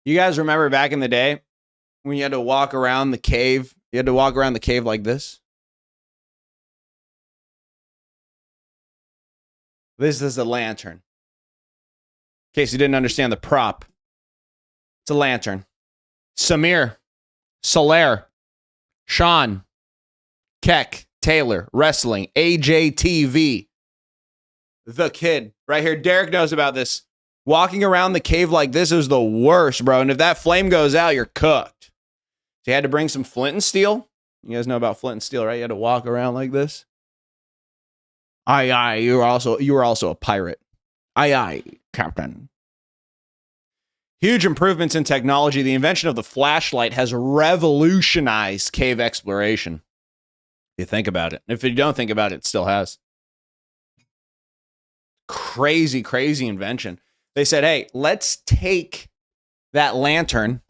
You guys remember back in the day when you had to walk around the cave? You had to walk around the cave like this. This is a lantern. In case you didn't understand the prop. It's a lantern. Samir, Solaire, Sean, Keck, Taylor, Wrestling, AJTV. The kid. Right here. Derek knows about this. Walking around the cave like this is the worst, bro. And if that flame goes out, you're cooked. So you had to bring some flint and steel. You guys know about flint and steel, right? You had to walk around like this. Aye, aye. You were also a pirate. Aye, aye, Captain. Huge improvements in technology. The invention of the flashlight has revolutionized cave exploration. If you think about it. If you don't think about it, it still has. Crazy, crazy invention. They said, hey, let's take that lantern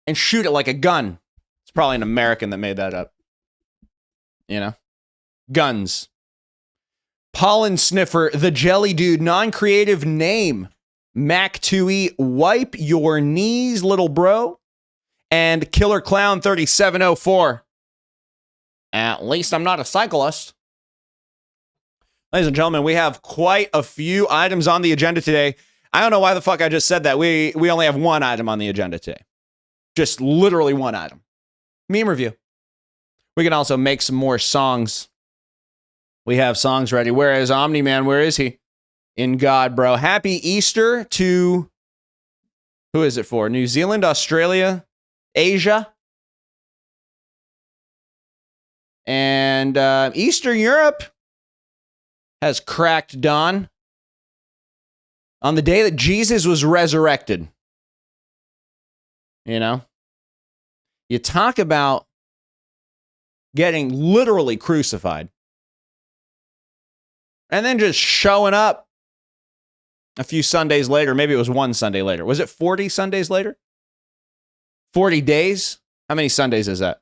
and shoot it like a gun. It's probably an American that made that up. You know? Guns. Pollen Sniffer, the Jelly Dude, non-creative name. Mac2E, wipe your knees, little bro. And Killer Clown 3704. At least I'm not a cyclist. Ladies and gentlemen, we have quite a few items on the agenda today. I don't know why the fuck I just said that. We only have one item on the agenda today. Just literally one item. Meme review. We can also make some more songs. We have songs ready. Where is Omni-Man? Where is he? In God, bro. Happy Easter to... Who is it for? New Zealand, Australia, Asia, and Eastern Europe has cracked dawn on the day that Jesus was resurrected. You know? You talk about getting literally crucified and then just showing up a few Sundays later. Maybe it was one Sunday later. Was it 40 Sundays later? 40 days? How many Sundays is that?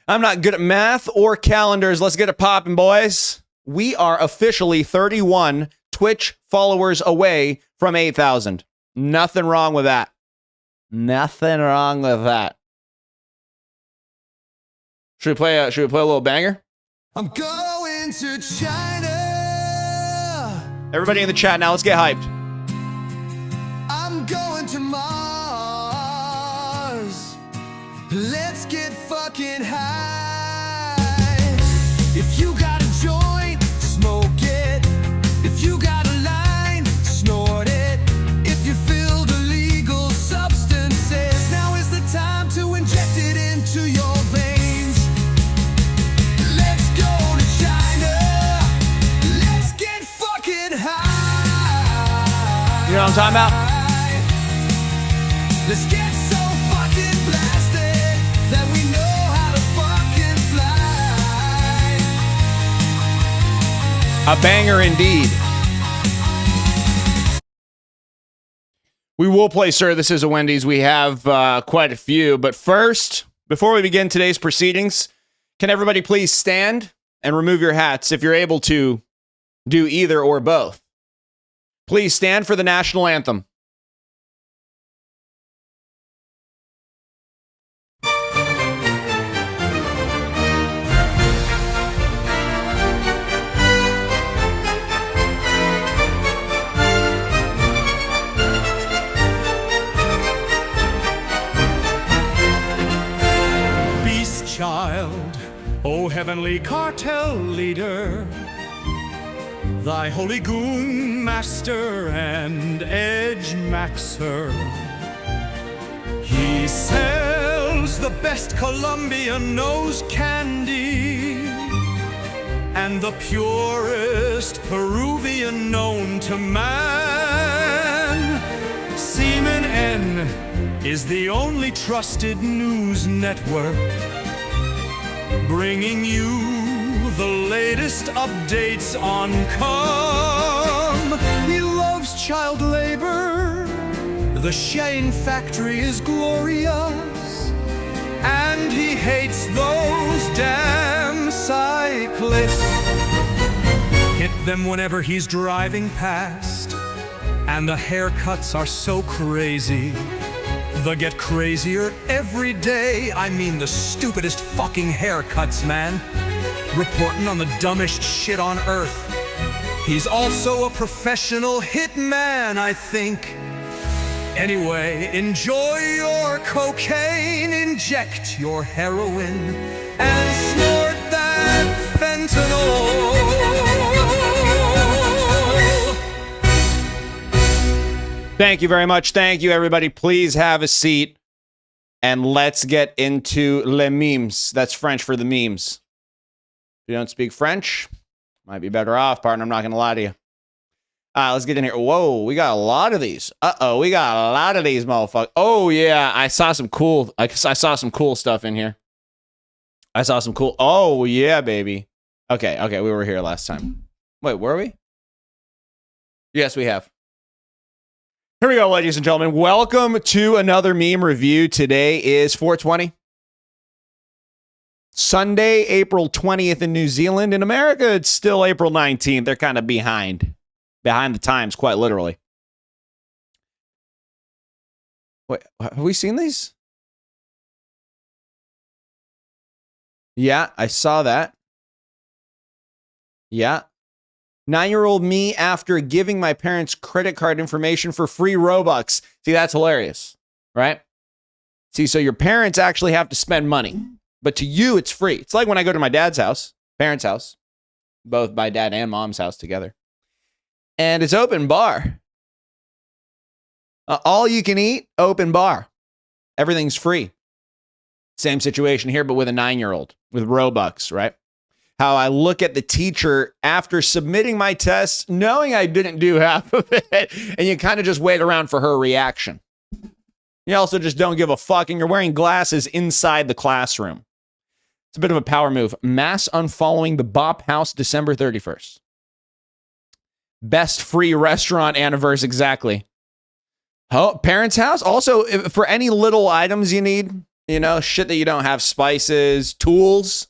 I'm not good at math or calendars. Let's get it popping, boys. We are officially 31 Twitch followers away from 8,000. Nothing wrong with that. Nothing wrong with that. Should we play a little banger? I'm going to China. Everybody in the chat now, let's get hyped. I'm going to Mars. Let's get fucking high. If you got a joint, smoke it. If you got a line, snort it. If you filled illegal substances, now is the time to inject it into your veins. Let's go to China. Let's get fucking high. You know what I'm talking about? Let's get so fucking blasted that we know how to fucking fly. A banger indeed. We will play Sir, This Is a Wendy's. We have quite a few. But first, before we begin today's proceedings, can everybody please stand and remove your hats if you're able to do either or both? Please stand for the national anthem. Child, O heavenly cartel leader, thy holy goon master and edge maxer. He sells the best Colombian nose candy and the purest Peruvian known to man. Seaman N is the only trusted news network, bringing you the latest updates on cum. He loves child labor. The Shane factory is glorious. And he hates those damn cyclists. Hit them whenever he's driving past. And the haircuts are so crazy. They get crazier every day. I mean, the stupidest fucking haircuts, man. Reporting on the dumbest shit on earth. He's also a professional hitman, I think. Anyway, enjoy your cocaine, inject your heroin, and snort that fentanyl. Thank you very much. Thank you, everybody. Please have a seat. And let's get into les memes. That's French for the memes. If you don't speak French, might be better off, partner. I'm not going to lie to you. Let's get in here. Whoa, we got a lot of these. Uh-oh, we got a lot of these motherfuckers. Oh, yeah, I saw some cool stuff in here. I saw some cool. Oh, yeah, baby. Okay, we were here last time. Wait, were we? Yes, we have. Here we go, ladies and gentlemen. Welcome to another meme review. Today is 420. Sunday, April 20th in New Zealand. In America, it's still April 19th. They're kind of behind the times, quite literally. Wait, have we seen these? Yeah, I saw that. Yeah. 9-year-old me after giving my parents credit card information for free Robux. See, that's hilarious, right? See, so your parents actually have to spend money, but to you, it's free. It's like when I go to my dad's house, parents' house, both my dad and mom's house together, and it's open bar. All you can eat, open bar. Everything's free. Same situation here, but with a 9-year-old with Robux, right? How I look at the teacher after submitting my test, knowing I didn't do half of it, and you kind of just wait around for her reaction. You also just don't give a fuck, and you're wearing glasses inside the classroom. It's a bit of a power move. Mass unfollowing the Bop House December 31st. Best free restaurant anniversary, exactly. Oh, parents' house? Also, for any little items you need, you know, shit that you don't have, spices, tools.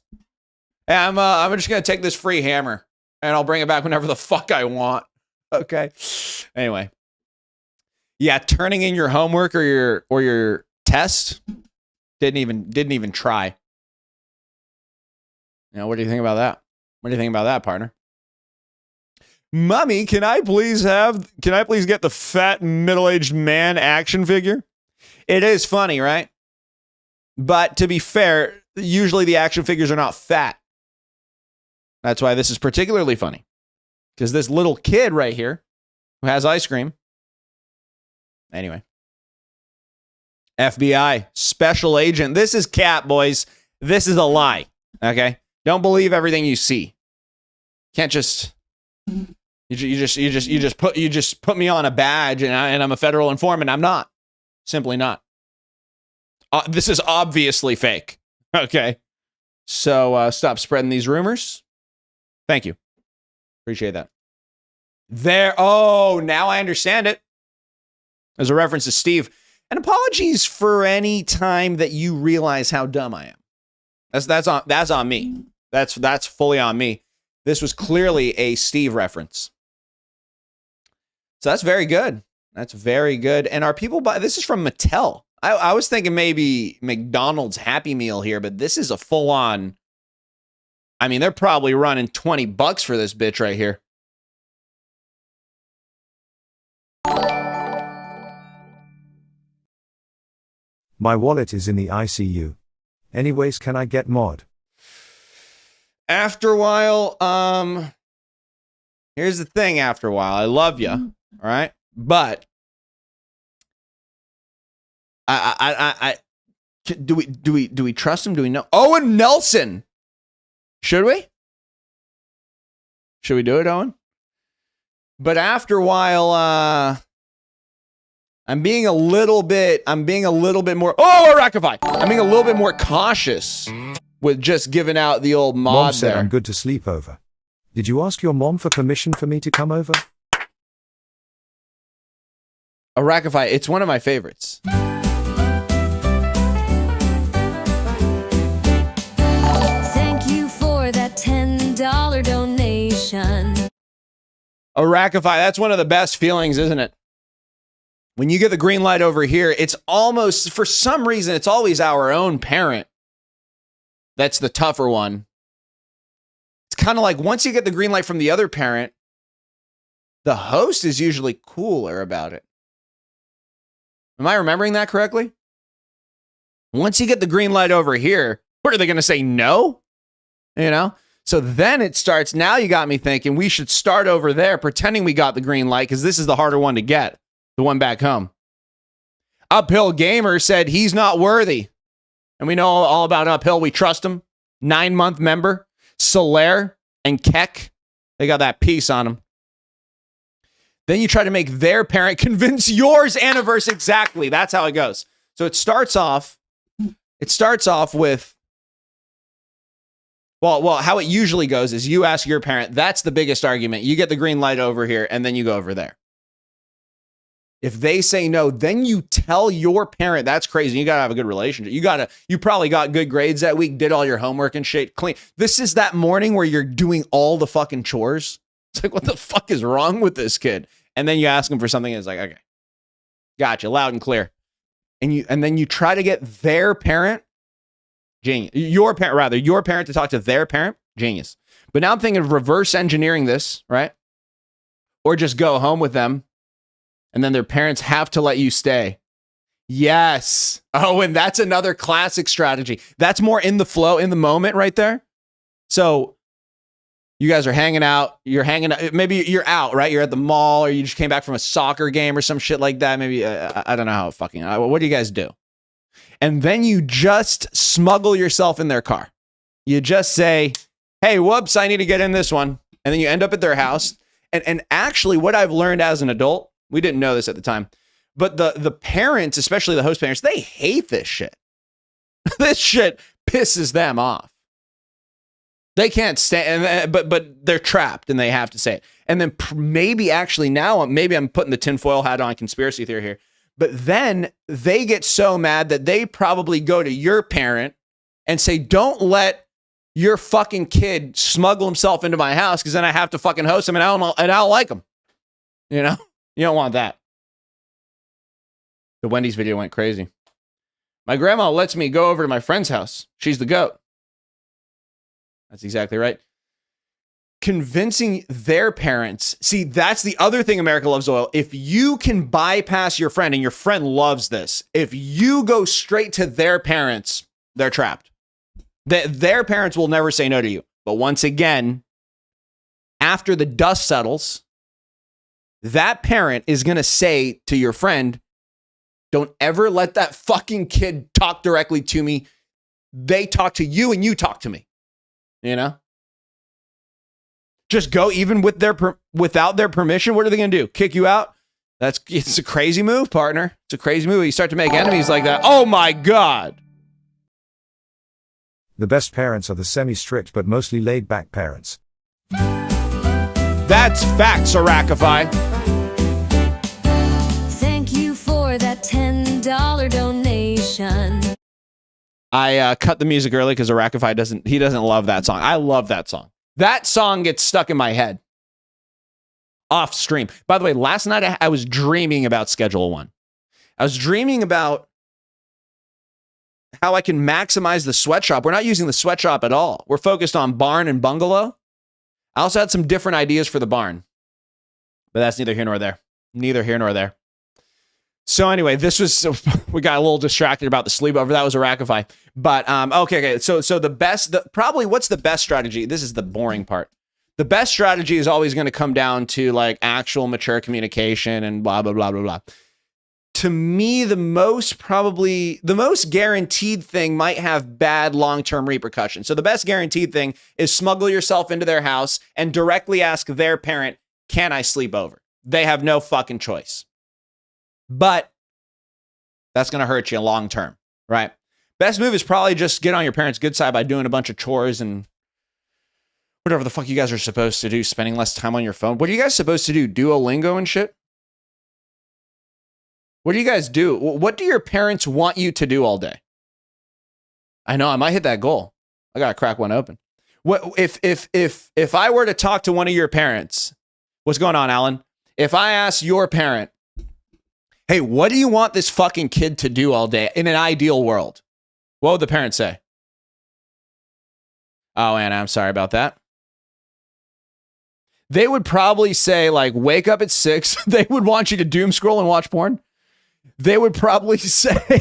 I'm just going to take this free hammer and I'll bring it back whenever the fuck I want. Okay. Anyway. Yeah, turning in your homework or your test didn't even try. You know, what do you think about that? What do you think about that, partner? Mommy, can I please get the fat middle-aged man action figure? It is funny, right? But to be fair, usually the action figures are not fat. That's why this is particularly funny. Because this little kid right here who has ice cream. Anyway. FBI, special agent. This is cap, boys. This is a lie. Okay? Don't believe everything you see. Can't just you just put me on a badge and I'm a federal informant. I'm not. Simply not. This is obviously fake. Okay? So stop spreading these rumors. Thank you. Appreciate that. Oh, now I understand it. There's a reference to Steve. And apologies for any time that you realize how dumb I am. That's on me. That's fully on me. This was clearly a Steve reference. So that's very good. That's very good. And are people this is from Mattel. I was thinking maybe McDonald's Happy Meal here, but this is a full-on. I mean, they're probably running $20 for this bitch right here. My wallet is in the ICU. Anyways, can I get mod? After a while, here's the thing, after a while. I love you, all right? But do we trust him? Do we know? Owen Nelson. Should we? Should we do it, Owen? But after a while, I'm being a little bit more. Oh, Arachify! I'm being a little bit more cautious with just giving out the old mod. Mom said there. I'm good to sleep over. Did you ask your mom for permission for me to come over? Arachify, it's one of my favorites. Thank you for that $10 donation. Arachify, that's one of the best feelings, isn't it? When you get the green light over here, it's almost, for some reason, it's always our own parent that's the tougher one. It's kind of like once you get the green light from the other parent, the host is usually cooler about it. Am I remembering that correctly? Once you get the green light over here, what are they going to say? No? You know? So then it starts. Now you got me thinking we should start over there, pretending we got the green light, because this is the harder one to get. The one back home. Uphill Gamer said he's not worthy. And we know all about Uphill. We trust him. 9-month member. Solaire and Keck. They got that piece on them. Then you try to make their parent convince yours anniversary. Exactly. That's how it goes. So it starts off with, well, how it usually goes is you ask your parent. That's the biggest argument. You get the green light over here, and then you go over there. If they say no, then you tell your parent. That's crazy. You got to have a good relationship. You probably got good grades that week, did all your homework and shit clean. This is that morning where you're doing all the fucking chores. It's like, what the fuck is wrong with this kid? And then you ask him for something, and it's like, okay, gotcha, loud and clear. And then you try to get their parent, genius. Your parent to talk to their parent, genius. But now I'm thinking of reverse engineering this, right? Or just go home with them, and then their parents have to let you stay. Yes. Oh, and that's another classic strategy. That's more in the flow, in the moment right there. So you guys are hanging out. You're hanging out. Maybe you're out, right? You're at the mall, or you just came back from a soccer game or some shit like that. Maybe, I don't know how fucking, what do you guys do? And then you just smuggle yourself in their car. You just say, hey, whoops, I need to get in this one. And then you end up at their house. And actually what I've learned as an adult, we didn't know this at the time, but the parents, especially the host parents, they hate this shit. This shit pisses them off. They can't stand, but they're trapped and they have to say it. And then maybe actually now, maybe I'm putting the tinfoil hat on, conspiracy theory here, but then they get so mad that they probably go to your parent and say, don't let your fucking kid smuggle himself into my house, because then I have to fucking host him and I don't like him. You know? You don't want that. The Wendy's video went crazy. My grandma lets me go over to my friend's house. She's the GOAT. That's exactly right. Convincing their parents. See, that's the other thing America Loves Oil. If you can bypass your friend, and your friend loves this, if you go straight to their parents, they're trapped. Their parents will never say no to you. But once again, after the dust settles, that parent is going to say to your friend, don't ever let that fucking kid talk directly to me. They talk to you and you talk to me. You know? Just go even with without their permission. What are they going to do? Kick you out? It's a crazy move, partner. It's a crazy move. You start to make enemies like that. Oh my God. The best parents are the semi-strict but mostly laid-back parents. That's facts, Arakify. Thank you for that $10 donation. I cut the music early because Arakify doesn't love that song. I love that song. That song gets stuck in my head. Off stream. By the way, last night I was dreaming about Schedule 1. I was dreaming about how I can maximize the sweatshop. We're not using the sweatshop at all. We're focused on barn and bungalow. I also had some different ideas for the barn, but that's neither here nor there. Neither here nor there. So anyway, we got a little distracted about the sleepover. That was Arakify. But okay. So probably what's the best strategy? This is the boring part. The best strategy is always going to come down to like actual mature communication and blah, blah, blah, blah, blah. To me, the most guaranteed thing might have bad long-term repercussions. So the best guaranteed thing is smuggle yourself into their house and directly ask their parent, can I sleep over? They have no fucking choice. But that's going to hurt you long-term, right? Best move is probably just get on your parents' good side by doing a bunch of chores and whatever the fuck you guys are supposed to do, spending less time on your phone. What are you guys supposed to do? Duolingo and shit? What do you guys do? What do your parents want you to do all day? I know I might hit that goal. I gotta crack one open. What if I were to talk to one of your parents? What's going on, Alan? If I ask your parent, Hey, what do you want this fucking kid to do all day in an ideal world? What would the parents say? Oh, Anna, I'm sorry about that. They would probably say, like, wake up at 6. They would want you to doom scroll and watch porn. They would probably say,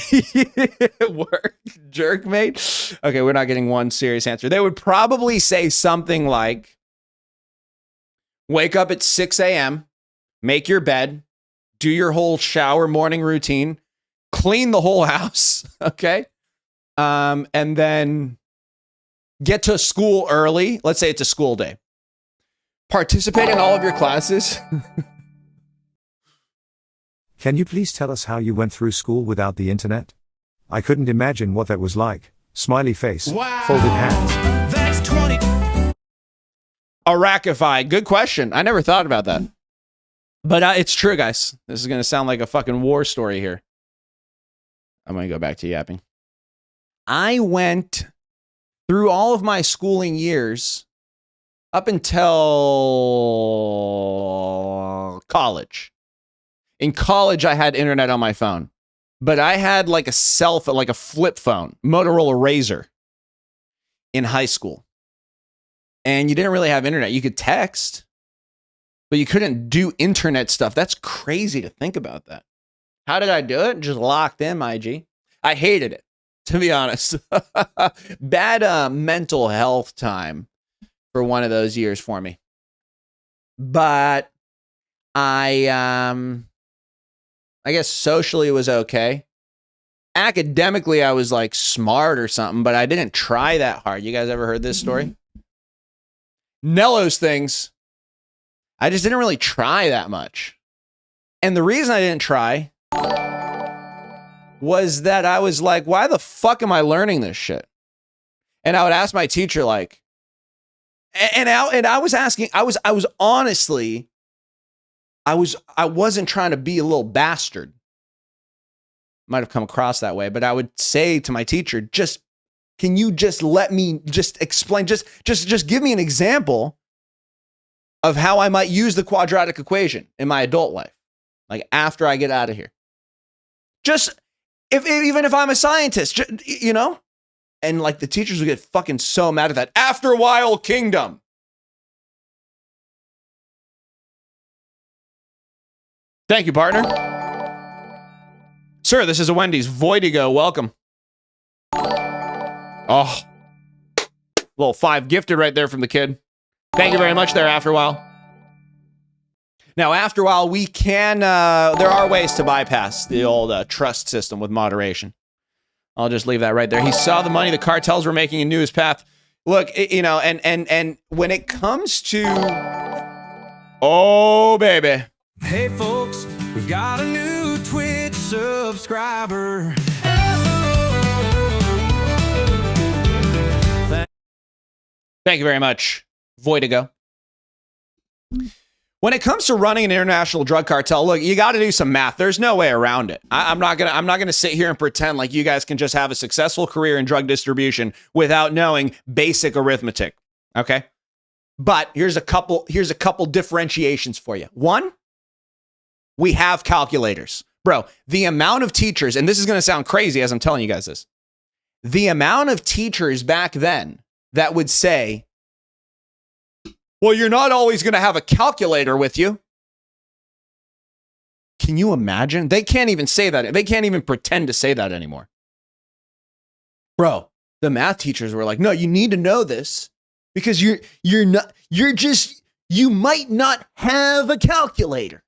work, jerk, mate. Okay, we're not getting one serious answer. They would probably say something like, wake up at 6 a.m., make your bed, do your whole shower morning routine, clean the whole house, okay? And then get to school early. Let's say it's a school day. Participate in all of your classes. Can you please tell us how you went through school without the internet? I couldn't imagine what that was like. Smiley face. Wow. Folded hands. That's 20. Arachify. Good question. I never thought about that. But it's true, guys. This is going to sound like a fucking war story here. I'm going to go back to yapping. I went through all of my schooling years up until college. In college, I had internet on my phone, but I had like a like a flip phone, Motorola Razr in high school. And you didn't really have internet. You could text, but you couldn't do internet stuff. That's crazy to think about that. How did I do it? Just locked in, IG. I hated it, to be honest. Bad mental health time for one of those years for me. But I guess socially it was okay. Academically, I was like smart or something, but I didn't try that hard. You guys ever heard this story? Nello's things. I just didn't really try that much. And the reason I didn't try was that I was like, why the fuck am I learning this shit? And I would ask my teacher, like, and I was asking, I wasn't trying to be a little bastard. Might have come across that way, but I would say to my teacher, can you just let me just explain, just give me an example of how I might use the quadratic equation in my adult life, like after I get out of here. Just even if I'm a scientist, you know? And like the teachers would get fucking so mad at that. After a while, kingdom. Thank you, partner. Sir, this is a Wendy's. Voidigo, welcome. Oh, little 5 gifted right there from the kid. Thank you very much there, After a While. Now, after a while, we can, there are ways to bypass the old trust system with moderation. I'll just leave that right there. He saw the money the cartels were making and knew his path. Look, you know, and when it comes to, oh, baby. Hey, folks, we've got a new Twitch subscriber. Thank you very much, Voidigo. When it comes to running an international drug cartel, look, you got to do some math. There's no way around it. I'm not gonna sit here and pretend like you guys can just have a successful career in drug distribution without knowing basic arithmetic. Okay, but here's a couple differentiations for you. One, we have calculators, bro. The amount of teachers, and this is gonna sound crazy as I'm telling you guys this, the amount of teachers back then that would say, well, you're not always going to have a calculator with you. Can you imagine? They can't even say that. They can't even pretend to say that anymore. Bro, the math teachers were like, no, you need to know this because you might not have a calculator.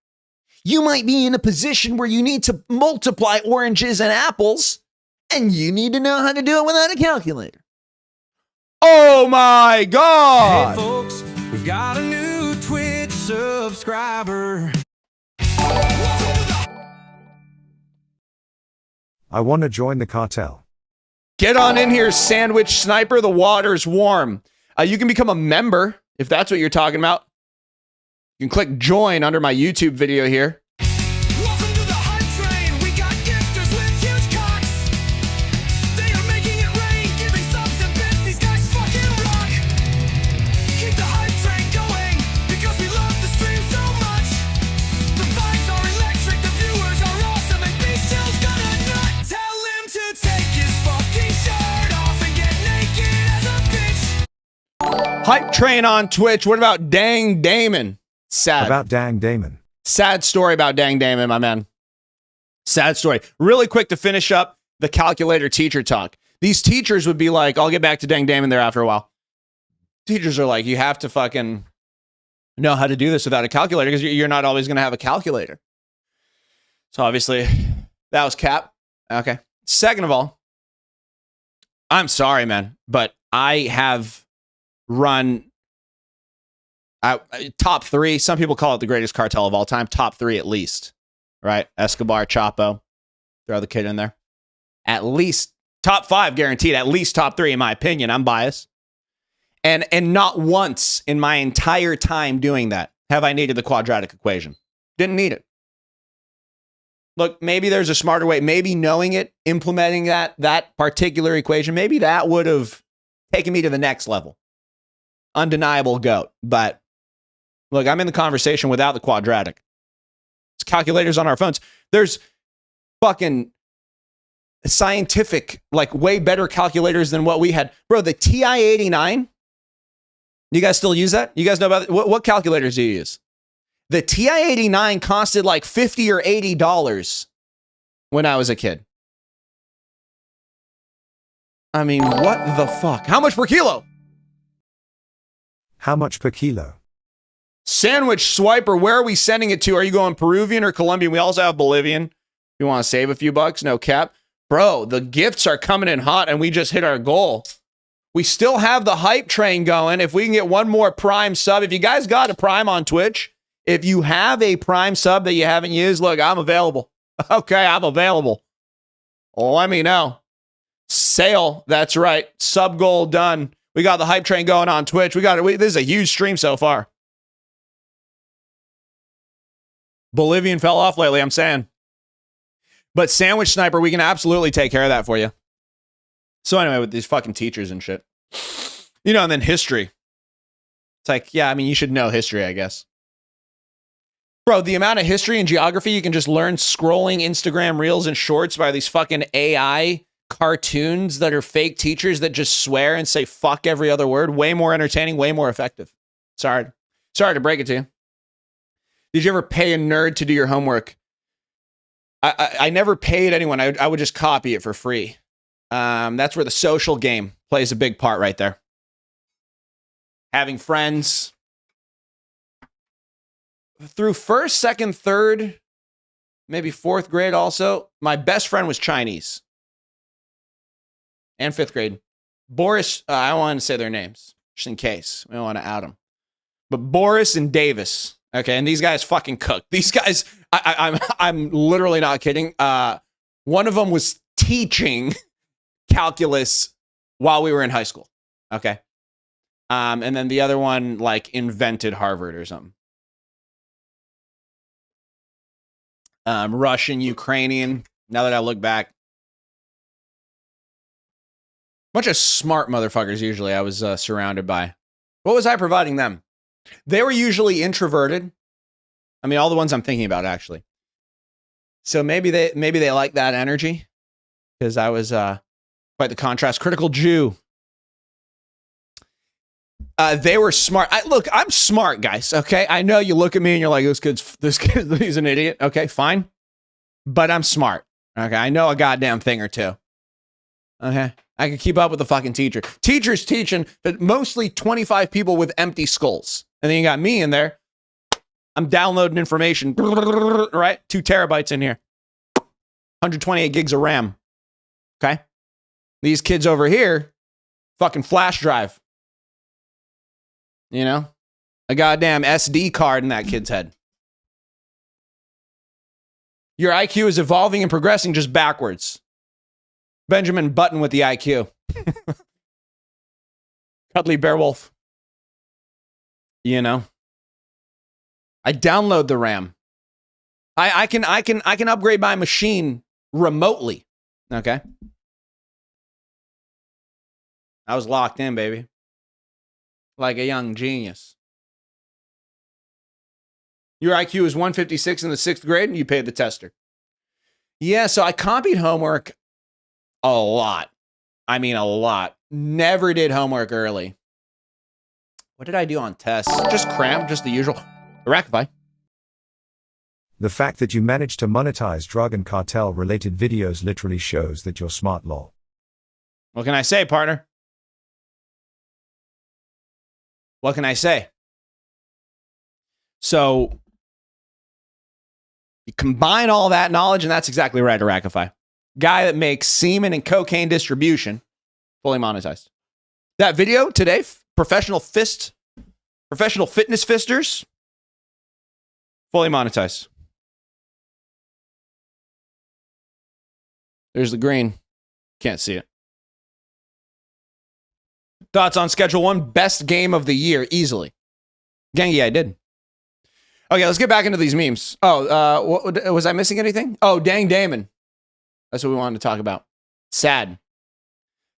You might be in a position where you need to multiply oranges and apples and you need to know how to do it without a calculator. Oh my God. Hey, folks. We've got a new Twitch subscriber. I want to join the cartel. Get on in here, Sandwich Sniper. The water's warm. You can become a member if that's what you're talking about. You can click join under my YouTube video here. Welcome to the hype train. We got gifters with huge cocks. They are making it rain, giving subs and bits. These guys fucking rock. Keep the hype train going because we love the stream so much. The vibes are electric, the viewers are awesome. Hype train on Twitch. What about Dang Damon? Sad. About Dang Damon. Sad story about Dang Damon, my man. Sad story. Really quick to finish up the calculator teacher talk. These teachers would be like, I'll get back to Dang Damon there after a while. Teachers are like, you have to fucking know how to do this without a calculator because you're not always going to have a calculator. So obviously, that was cap. Okay. Second of all, I'm sorry, man, but I have run top 3. Some people call it the greatest cartel of all time. Top 3 at least, right? Escobar, Chapo, throw the kid in there. At least top 5 guaranteed. At least top 3 in my opinion. I'm biased. And not once in my entire time doing that have I needed the quadratic equation. Didn't need it. Look, maybe there's a smarter way. Maybe knowing it, implementing that particular equation, maybe that would have taken me to the next level. Undeniable GOAT. But look, I'm in the conversation without the quadratic. It's calculators on our phones. There's fucking scientific, like way better calculators than what we had. Bro, the TI-89, you guys still use that? You guys know about it? What calculators do you use? The TI-89 costed like $50 or $80 when I was a kid. I mean, what the fuck? How much per kilo? How much per kilo? Sandwich Swiper, where are we sending it to? Are you going Peruvian or Colombian? We also have Bolivian. You want to save a few bucks? No cap. Bro, the gifts are coming in hot and we just hit our goal. We still have the hype train going. If we can get one more Prime sub, if you guys got a Prime on Twitch, if you have a Prime sub that you haven't used, look, I'm available. Okay, I'm available. Let me know. Sale, that's right. Sub goal done. We got the hype train going on Twitch. This is a huge stream so far. Bolivian fell off lately, I'm saying. But Sandwich Sniper, we can absolutely take care of that for you. So anyway, with these fucking teachers and shit. You know, and then history. It's like, yeah, I mean, you should know history, I guess. Bro, the amount of history and geography you can just learn scrolling Instagram reels and shorts by these fucking AI cartoons that are fake teachers that just swear and say fuck every other word. Way more entertaining, way more effective. Sorry to break it to you. Did you ever pay a nerd to do your homework? I never paid anyone. I would just copy it for free. That's where the social game plays a big part right there. Having friends. Through first, second, third, maybe fourth grade also, my best friend was Chinese. And fifth grade. Boris, I don't want to say their names, just in case. We don't want to out them. But Boris and Davis, okay, and these guys fucking cook. These guys, I'm literally not kidding. One of them was teaching calculus while we were in high school, okay? And then the other one, like, invented Harvard or something. Russian, Ukrainian. Now that I look back, bunch of smart motherfuckers usually I was surrounded by. What was I providing them? They were usually introverted. I mean, all the ones I'm thinking about, actually. So maybe they like that energy because I was quite the contrast. Critical Jew. They were smart. Look, I'm smart, guys. Okay, I know you look at me and you're like, this kid, he's an idiot. Okay, fine, but I'm smart. Okay, I know a goddamn thing or two. Okay, I can keep up with the fucking teacher. Teacher's teaching, but mostly 25 people with empty skulls, and then you got me in there. I'm downloading information. Right, 2 terabytes in here, 128 gigs of RAM. Okay, these kids over here, fucking flash drive. You know, a goddamn SD card in that kid's head. Your IQ is evolving and progressing just backwards. Benjamin Button with the IQ. Cuddly Bearwolf. You know, I download the RAM. I can upgrade my machine remotely. Okay. I was locked in, baby. Like a young genius. Your IQ is 156 in the 6th grade and you paid the tester. Yeah, so I copied homework a lot. I mean, a lot. Never did homework early. What did I do on tests? Just cram, just the usual. Rackify. The fact that you managed to monetize drug and cartel related videos literally shows that you're smart, lol. What can I say, partner? What can I say? So, you combine all that knowledge, and that's exactly right, Rackify. Guy that makes semen and cocaine distribution, fully monetized. That video today, professional fitness fisters, fully monetized. There's the green. Can't see it. Thoughts on Schedule 1? Best game of the year, easily. Gangy, I did. Okay, let's get back into these memes. Oh, was I missing anything? Oh, Dang Damon. That's what we wanted to talk about. Sad.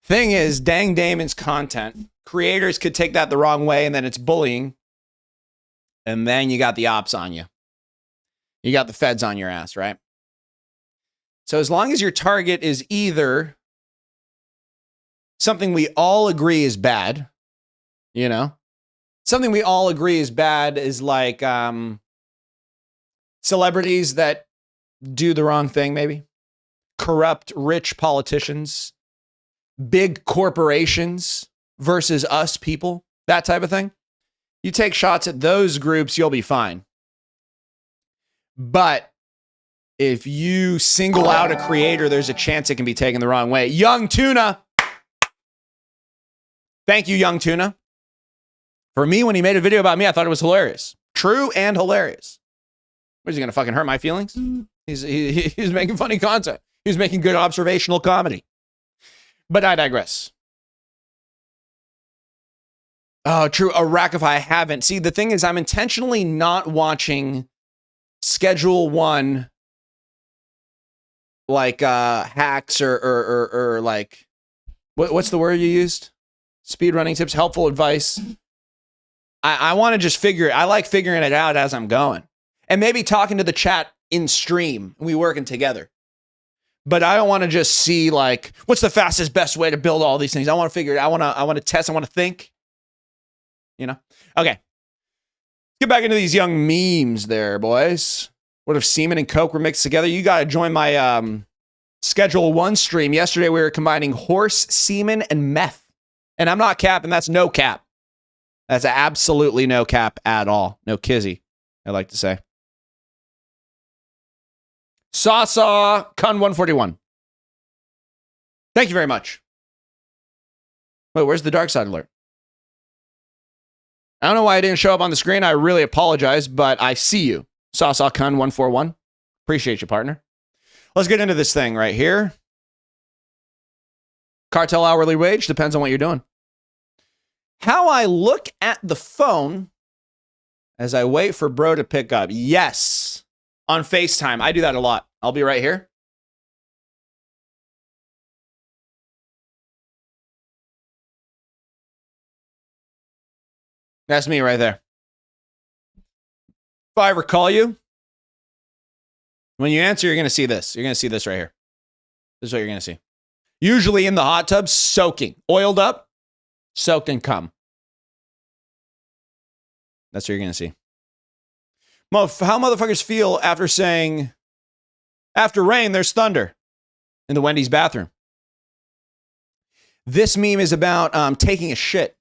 Thing is, Dang Damon's content, creators could take that the wrong way, and then it's bullying. And then you got the ops on you. You got the feds on your ass, right? So as long as your target is either something we all agree is bad, you know? Something we all agree is bad is like celebrities that do the wrong thing, maybe. Corrupt, rich politicians. Big corporations versus us people. That type of thing. You take shots at those groups, you'll be fine. But if you single out a creator, there's a chance it can be taken the wrong way. Young Tuna. Thank you, Young Tuna. For me, when he made a video about me, I thought it was hilarious. True and hilarious. What, is he going to fucking hurt my feelings? He's making funny content. He's making good observational comedy. But I digress. Oh, true. Rackify, I haven't. See, the thing is, I'm intentionally not watching Schedule 1 like hacks or like what's the word you used? Speedrunning tips, helpful advice. I want to just figure it. I like figuring it out as I'm going. And maybe talking to the chat in stream. We working together. But I don't want to just see like what's the fastest, best way to build all these things. I want to figure it out. I want to test. I want to think. You know? Okay. Get back into these young memes there, boys. What if semen and coke were mixed together? You got to join my Schedule 1 stream. Yesterday, we were combining horse, semen, and meth. And I'm not capping. That's no cap. That's absolutely no cap at all. No kizzy, I like to say. Saw Kun 141. Thank you very much. Wait, where's the dark side alert? I don't know why I didn't show up on the screen. I really apologize, but I see you. Saw Kun 141. Appreciate you, partner. Let's get into this thing right here. Cartel hourly wage depends on what you're doing. How I look at the phone as I wait for bro to pick up. Yes. On FaceTime. I do that a lot. I'll be right here. That's me right there. If I ever call you, when you answer, you're going to see this. You're going to see this right here. This is what you're going to see. Usually in the hot tub, soaking. Oiled up, soaked in cum. That's what you're going to see. How motherfuckers feel after saying, after rain, there's thunder in the Wendy's bathroom. This meme is about taking a shit.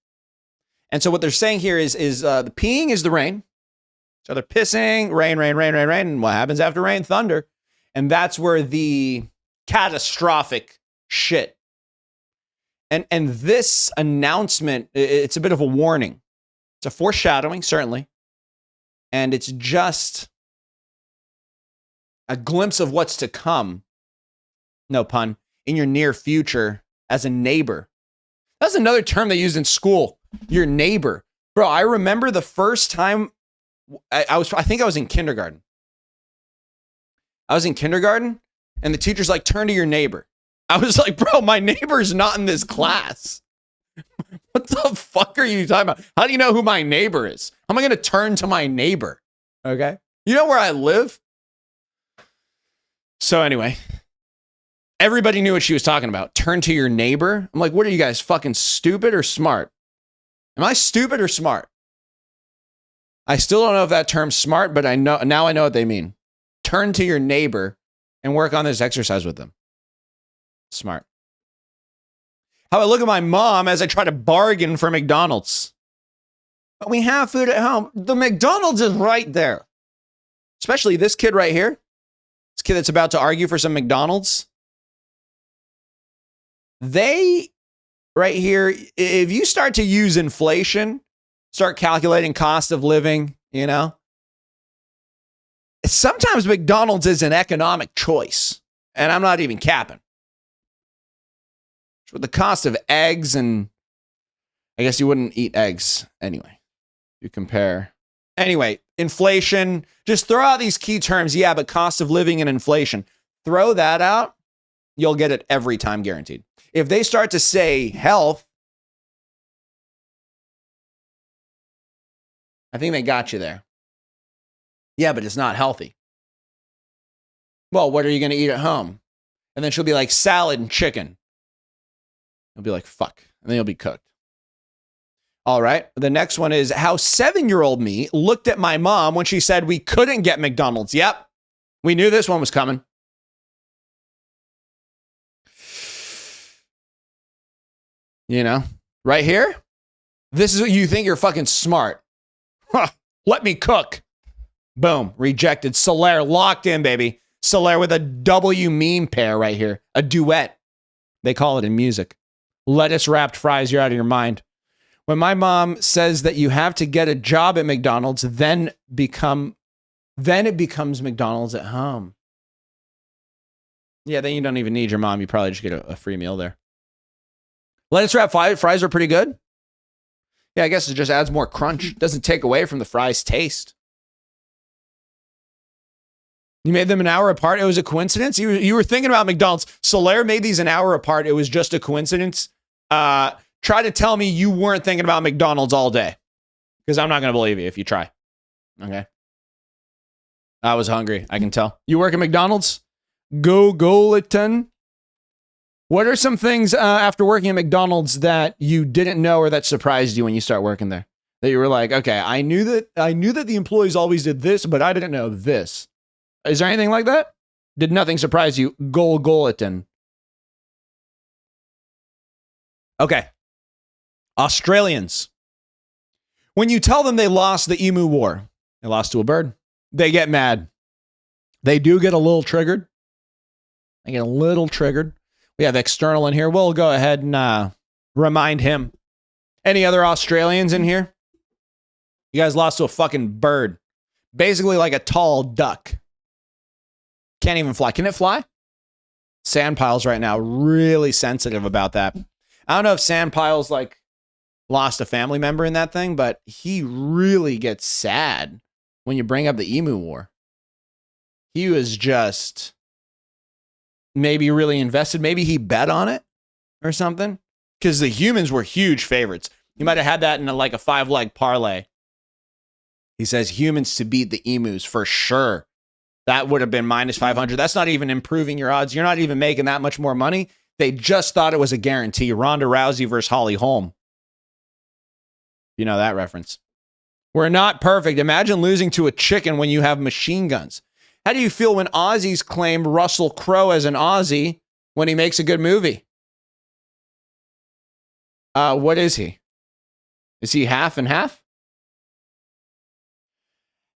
And so what they're saying here is the peeing is the rain. So they're pissing, rain. And what happens after rain? Thunder. And that's where the catastrophic shit. And this announcement, it's a bit of a warning. It's a foreshadowing, certainly. And it's just a glimpse of what's to come. No pun. In your near future as a neighbor. That's another term they used in school. Your neighbor. Bro, I remember the first time I think I was in kindergarten. I was in kindergarten and the teacher's like, turn to your neighbor. I was like, bro, my neighbor's not in this class. What the fuck are you talking about? How do you know who my neighbor is? How am I going to turn to my neighbor? Okay. You know where I live? So anyway, everybody knew what she was talking about. Turn to your neighbor. I'm like, what are you guys, fucking stupid or smart? Am I stupid or smart? I still don't know if that term's smart, but I know what they mean. Turn to your neighbor and work on this exercise with them. Smart. How I look at my mom as I try to bargain for McDonald's. But we have food at home. The McDonald's is right there. Especially this kid right here. This kid that's about to argue for some McDonald's. They, right here, if you start to use inflation, start calculating cost of living, you know, sometimes McDonald's is an economic choice. And I'm not even capping. With the cost of eggs, and I guess you wouldn't eat eggs anyway. You compare. Anyway, inflation, just throw out these key terms. Yeah, but cost of living and inflation. Throw that out. You'll get it every time, guaranteed. If they start to say health, I think they got you there. Yeah, but it's not healthy. Well, what are you going to eat at home? And then she'll be like, salad and chicken. You'll be like, fuck. And then you'll be cooked. All right. The next one is how 7-year-old me looked at my mom when she said we couldn't get McDonald's. Yep. We knew this one was coming. You know, right here. This is what you think you're fucking smart. Huh. Let me cook. Boom. Rejected. Solaire locked in, baby. Solaire with a W meme pair right here. A duet. They call it in music. Lettuce wrapped fries, you're out of your mind. When my mom says that you have to get a job at McDonald's, then it becomes McDonald's at home. Yeah, then you don't even need your mom. You probably just get a free meal there. Lettuce wrapped fries are pretty good. Yeah, I guess it just adds more crunch. Doesn't take away from the fries' taste. You made them an hour apart. It was a coincidence. You were thinking about McDonald's. Solaire made these an hour apart. It was just a coincidence. Try to tell me you weren't thinking about McDonald's all day, because I'm not going to believe you if you try. Okay. I was hungry. I can tell. You work at McDonald's? Go-Go-Liton. What are some things after working at McDonald's that you didn't know or that surprised you when you start working there? That you were like, okay, I knew that the employees always did this, but I didn't know this. Is there anything like that? Did nothing surprise you? Go-Go-Liton. Okay. Australians. When you tell them they lost the emu war, they lost to a bird, they get mad. They do get a little triggered. They get a little triggered. We have External in here. We'll go ahead and remind him. Any other Australians in here? You guys lost to a fucking bird. Basically like a tall duck. Can't even fly. Can it fly? Sandpile's right now really sensitive about that. I don't know if Sandpile's like lost a family member in that thing, but he really gets sad when you bring up the emu war. He was just maybe really invested. Maybe he bet on it or something, because the humans were huge favorites. He might have had that in like a 5-leg parlay. He says humans to beat the emus for sure. That would have been minus 500. That's not even improving your odds. You're not even making that much more money. They just thought it was a guarantee. Ronda Rousey versus Holly Holm. You know that reference. We're not perfect. Imagine losing to a chicken when you have machine guns. How do you feel when Aussies claim Russell Crowe as an Aussie when he makes a good movie? What is he? Is he half and half?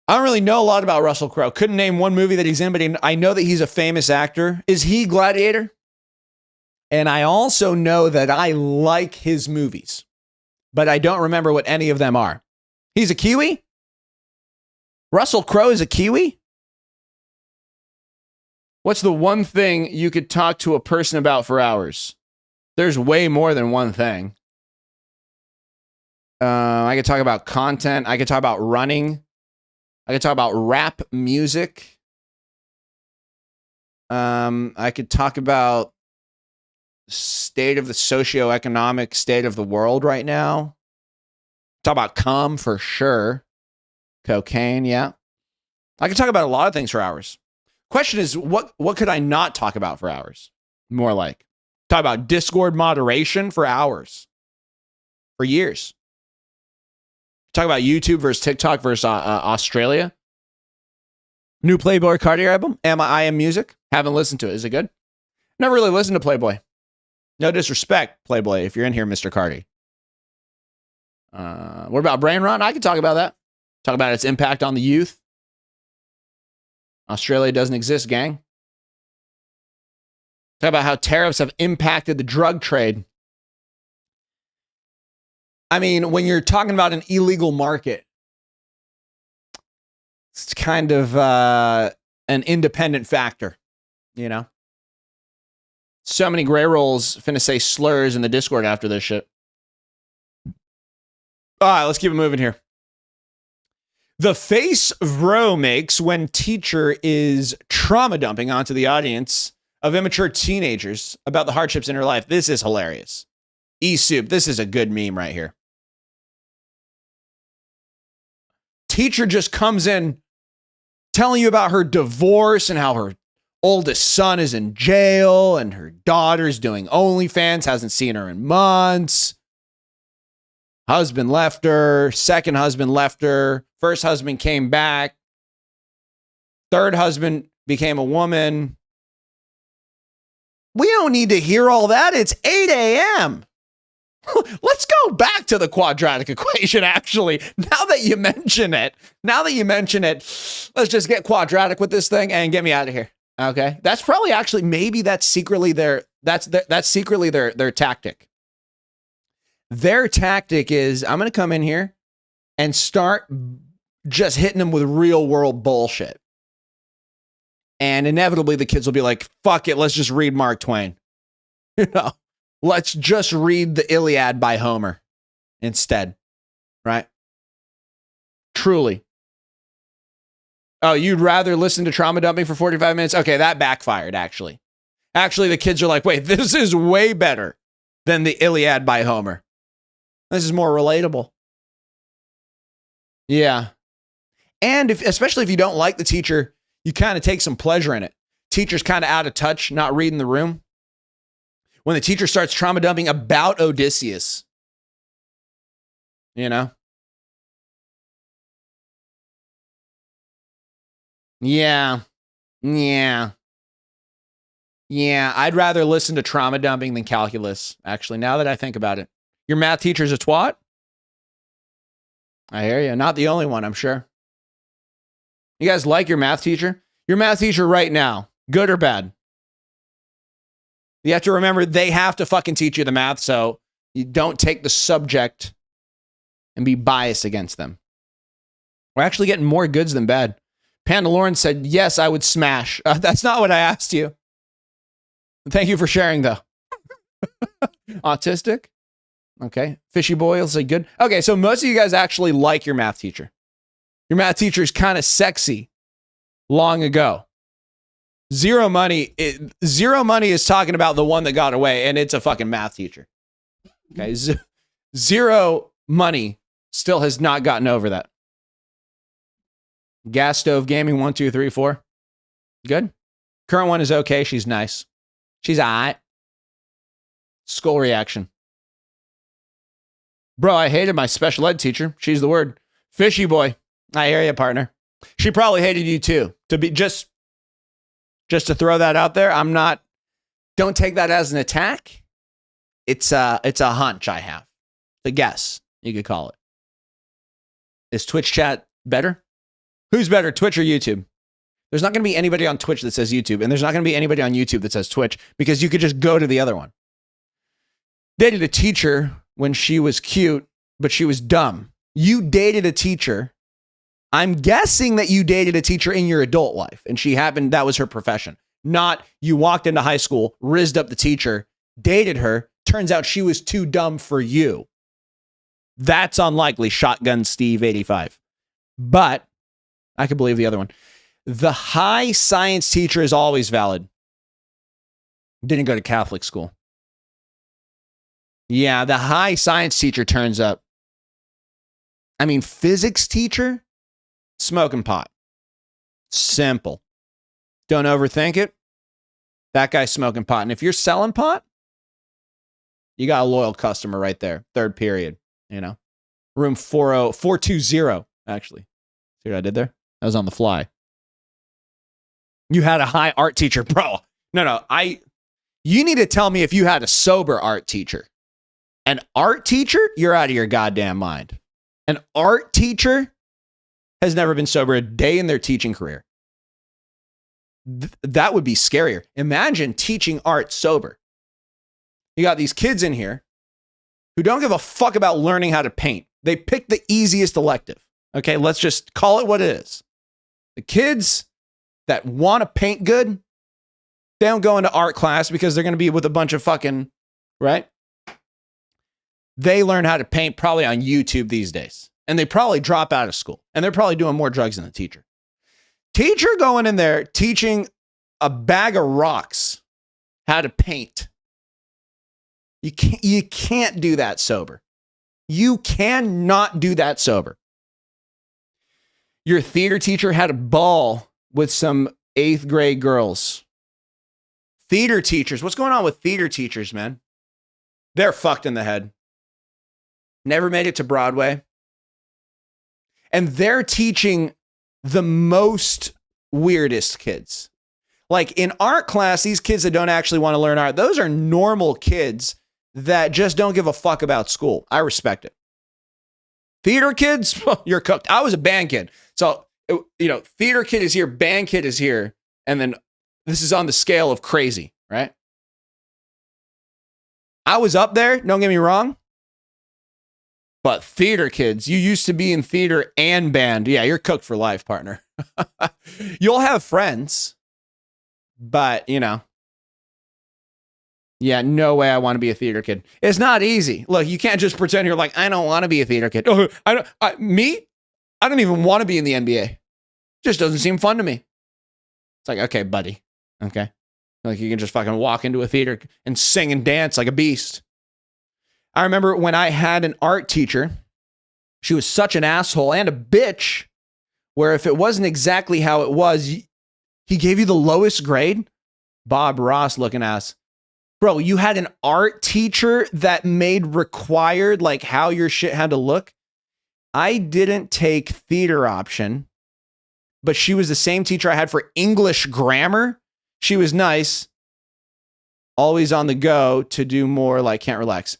I don't really know a lot about Russell Crowe. Couldn't name one movie that he's in, but I know that he's a famous actor. Is he Gladiator? And I also know that I like his movies, but I don't remember what any of them are. He's a Kiwi? Russell Crowe is a Kiwi? What's the one thing you could talk to a person about for hours? There's way more than one thing. I could talk about content. I could talk about running. I could talk about rap music. I could talk about state of the socioeconomic state of the world right now. Talk about cum for sure. Cocaine, yeah. I could talk about a lot of things for hours. Question is, what could I not talk about for hours? More like, talk about Discord moderation for hours. For years. Talk about YouTube versus TikTok versus Australia. New Playboy Cardi album, I Am Music. Haven't listened to it. Is it good? Never really listened to Playboy. No disrespect, Playboy, if you're in here, Mr. Cardi. What about brain rot? I could talk about that. Talk about its impact on the youth. Australia doesn't exist, gang. Talk about how tariffs have impacted the drug trade. I mean, when you're talking about an illegal market, it's kind of an independent factor, you know? So many gray rolls finna say slurs in the Discord after this shit. All right, let's keep it moving here. The face Vro makes when teacher is trauma dumping onto the audience of immature teenagers about the hardships in her life. This is hilarious. E-soup, this is a good meme right here. Teacher just comes in telling you about her divorce and how her oldest son is in jail and her daughter's doing OnlyFans, hasn't seen her in months. Husband left her, second husband left her, first husband came back, third husband became a woman. We don't need to hear all that. It's 8 a.m. Let's go back to the quadratic equation, actually. Now that you mention it, let's just get quadratic with this thing and get me out of here. Okay? That's probably actually, maybe that's secretly that's secretly their tactic. Their tactic is, I'm going to come in here and start just hitting them with real world bullshit. And inevitably the kids will be like, fuck it, let's just read Mark Twain. You know? Let's just read the Iliad by Homer instead, right? Truly. Oh, you'd rather listen to trauma dumping for 45 minutes? Okay, that backfired, actually. Actually, the kids are like, wait, this is way better than the Iliad by Homer. This is more relatable. Yeah. And especially if you don't like the teacher, you kind of take some pleasure in it. Teacher's kind of out of touch, not reading the room. When the teacher starts trauma dumping about Odysseus, you know? Yeah. I'd rather listen to trauma dumping than calculus, actually, now that I think about it. Your math teacher's a twat? I hear you. Not the only one, I'm sure. You guys like your math teacher? Your math teacher right now, good or bad? You have to remember they have to fucking teach you the math, so you don't take the subject and be biased against them. We're actually getting more goods than bad. Panda Lauren said, yes, I would smash. That's not what I asked you. Thank you for sharing, though. Autistic? Okay. Fishy boy will say good. Okay, so most of you guys actually like your math teacher. Your math teacher is kind of sexy long ago. Zero Money is talking about the one that got away, and it's a fucking math teacher. Okay, Zero Money still has not gotten over that. Gas Stove Gaming 1, 2, 3, 4. Good. Current one is okay. She's nice. She's alright. Skull reaction. Bro, I hated my special ed teacher. She's the word. Fishy boy. I hear you, partner. She probably hated you too. To be just to throw that out there, don't take that as an attack. It's a hunch I have. It's a guess, you could call it. Is Twitch chat better? Who's better, Twitch or YouTube? There's not going to be anybody on Twitch that says YouTube, and there's not going to be anybody on YouTube that says Twitch, because you could just go to the other one. Dated a teacher when she was cute, but she was dumb. You dated a teacher. I'm guessing that you dated a teacher in your adult life, and that was her profession. Not you walked into high school, rizzed up the teacher, dated her, turns out she was too dumb for you. That's unlikely, Shotgun Steve 85. But I could believe the other one. The high science teacher is always valid. Didn't go to Catholic school. Yeah, the high science teacher turns up. I mean, physics teacher? Smoking pot. Simple. Don't overthink it. That guy's smoking pot. And if you're selling pot, you got a loyal customer right there. Third period, you know? Room 420, actually. See what I did there? That was on the fly. You had a high art teacher, bro. No. You need to tell me if you had a sober art teacher. An art teacher? You're out of your goddamn mind. An art teacher has never been sober a day in their teaching career. That would be scarier. Imagine teaching art sober. You got these kids in here who don't give a fuck about learning how to paint. They pick the easiest elective. Okay, let's just call it what it is. The kids that want to paint good, they don't go into art class because they're going to be with a bunch of fucking, right? They learn how to paint probably on YouTube these days. And they probably drop out of school. And they're probably doing more drugs than the teacher. Teacher going in there teaching a bag of rocks how to paint. You can't do that sober. You cannot do that sober. Your theater teacher had a ball with some 8th grade girls. Theater teachers. What's going on with theater teachers, man? They're fucked in the head. Never made it to Broadway. And they're teaching the most weirdest kids. Like in art class, these kids that don't actually want to learn art, those are normal kids that just don't give a fuck about school. I respect it. Theater kids, you're cooked. I was a band kid. So, theater kid is here, band kid is here. And then this is on the scale of crazy, right? I was up there, don't get me wrong. But theater kids, you used to be in theater and band. Yeah, you're cooked for life, partner. You'll have friends, but, yeah, no way I want to be a theater kid. It's not easy. Look, you can't just pretend you're like, I don't want to be a theater kid. Oh, I don't even want to be in the NBA. Just doesn't seem fun to me. It's like, okay, buddy. Okay. Like you can just fucking walk into a theater and sing and dance like a beast. I remember when I had an art teacher, she was such an asshole and a bitch, where if it wasn't exactly how it was, he gave you the lowest grade. Bob Ross looking ass. Bro, you had an art teacher that made required like how your shit had to look. I didn't take theater option, but she was the same teacher I had for English grammar. She was nice, always on the go to do more like can't relax.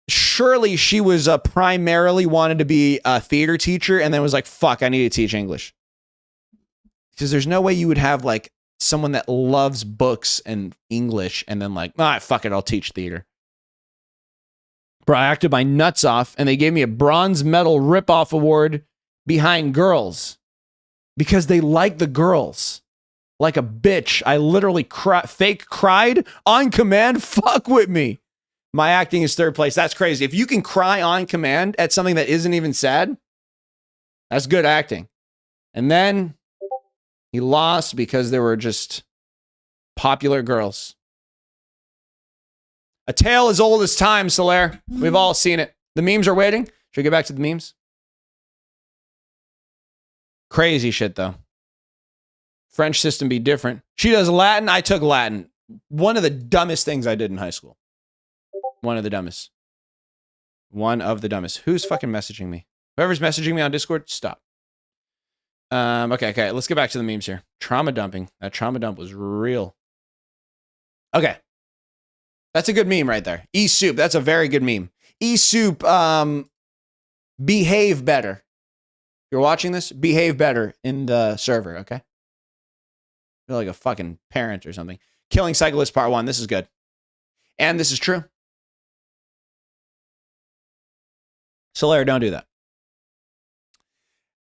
Surely she was primarily wanted to be a theater teacher and then was like, fuck, I need to teach English. Because there's no way you would have like someone that loves books and English and then like, fuck it, I'll teach theater. Bro, I acted my nuts off and they gave me a bronze medal ripoff award behind girls because they like the girls. Like a bitch. I literally fake cried on command. Fuck with me. My acting is 3rd place. That's crazy. If you can cry on command at something that isn't even sad, that's good acting. And then he lost because there were just popular girls. A tale as old as time, Solaire. We've all seen it. The memes are waiting. Should we get back to the memes? Crazy shit, though. French system be different. She does Latin. I took Latin. One of the dumbest things I did in high school. One of the dumbest. Who's fucking messaging me? Whoever's messaging me on Discord, stop. Okay. Let's get back to the memes here. Trauma dumping. That trauma dump was real. Okay. That's a good meme right there. E-soup. That's a very good meme. E-soup, behave better. You're watching this? Behave better in the server, okay? You're like a fucking parent or something. Killing Cyclist Part 1. This is good. And this is true. Solaire, don't do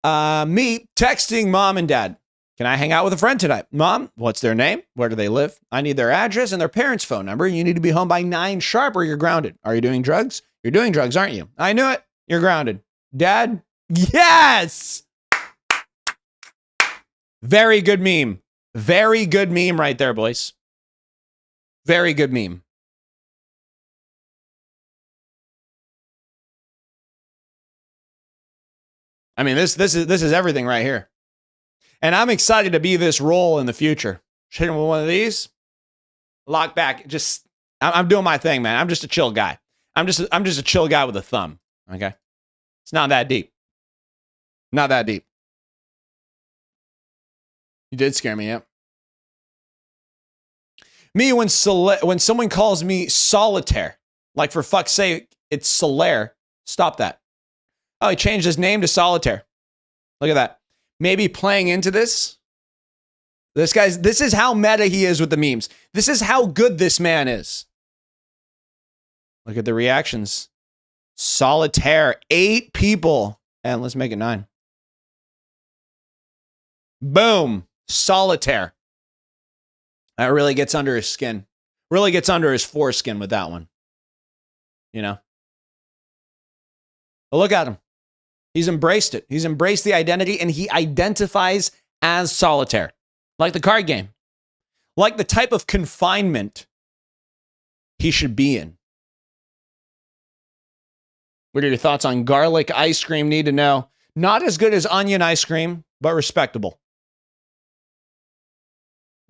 that. Me texting mom and dad. Can I hang out with a friend tonight? Mom, what's their name? Where do they live? I need their address and their parents' phone number. You need to be home by 9 sharp or you're grounded. Are you doing drugs? You're doing drugs, aren't you? I knew it. You're grounded. Dad? Yes! Very good meme. Very good meme right there, boys. Very good meme. I mean, this is everything right here. And I'm excited to be this role in the future. Hitting with one of these. Lock back. I'm doing my thing, man. I'm just a chill guy. I'm just a chill guy with a thumb. Okay. It's not that deep. Not that deep. You did scare me, yeah. Me, when someone calls me solitaire, like for fuck's sake, it's Solaire. Stop that. Oh, he changed his name to Solitaire. Look at that. Maybe playing into this. This is how meta he is with the memes. This is how good this man is. Look at the reactions. Solitaire, 8 people. And let's make it 9. Boom. Solitaire. That really gets under his skin. Really gets under his foreskin with that one. You know? But look at him. He's embraced it. He's embraced the identity and he identifies as solitaire. Like the card game. Like the type of confinement he should be in. What are your thoughts on garlic ice cream? Need to know. Not as good as onion ice cream, but respectable.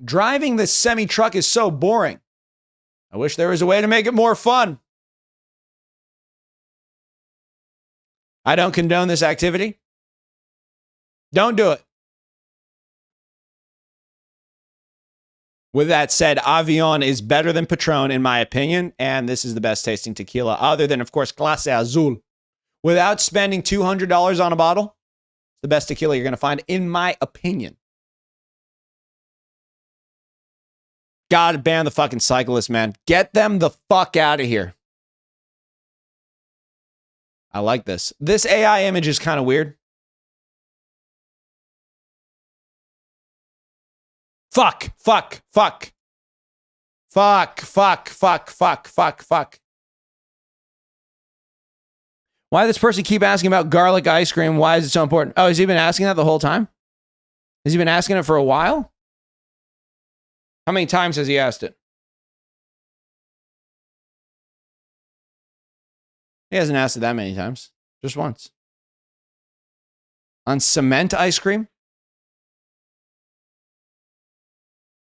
Driving this semi-truck is so boring. I wish there was a way to make it more fun. I don't condone this activity. Don't do it. With that said, Avion is better than Patron in my opinion, and this is the best tasting tequila, other than, of course, Clase Azul. Without spending $200 on a bottle, it's the best tequila you're going to find, in my opinion. Gotta ban the fucking cyclists, man. Get them the fuck out of here. I like this. This AI image is kind of weird. Fuck. Why does this person keep asking about garlic ice cream? Why is it so important? Oh, has he been asking that the whole time? Has he been asking it for a while? How many times has he asked it? He hasn't asked it that many times. Just once. On cement ice cream?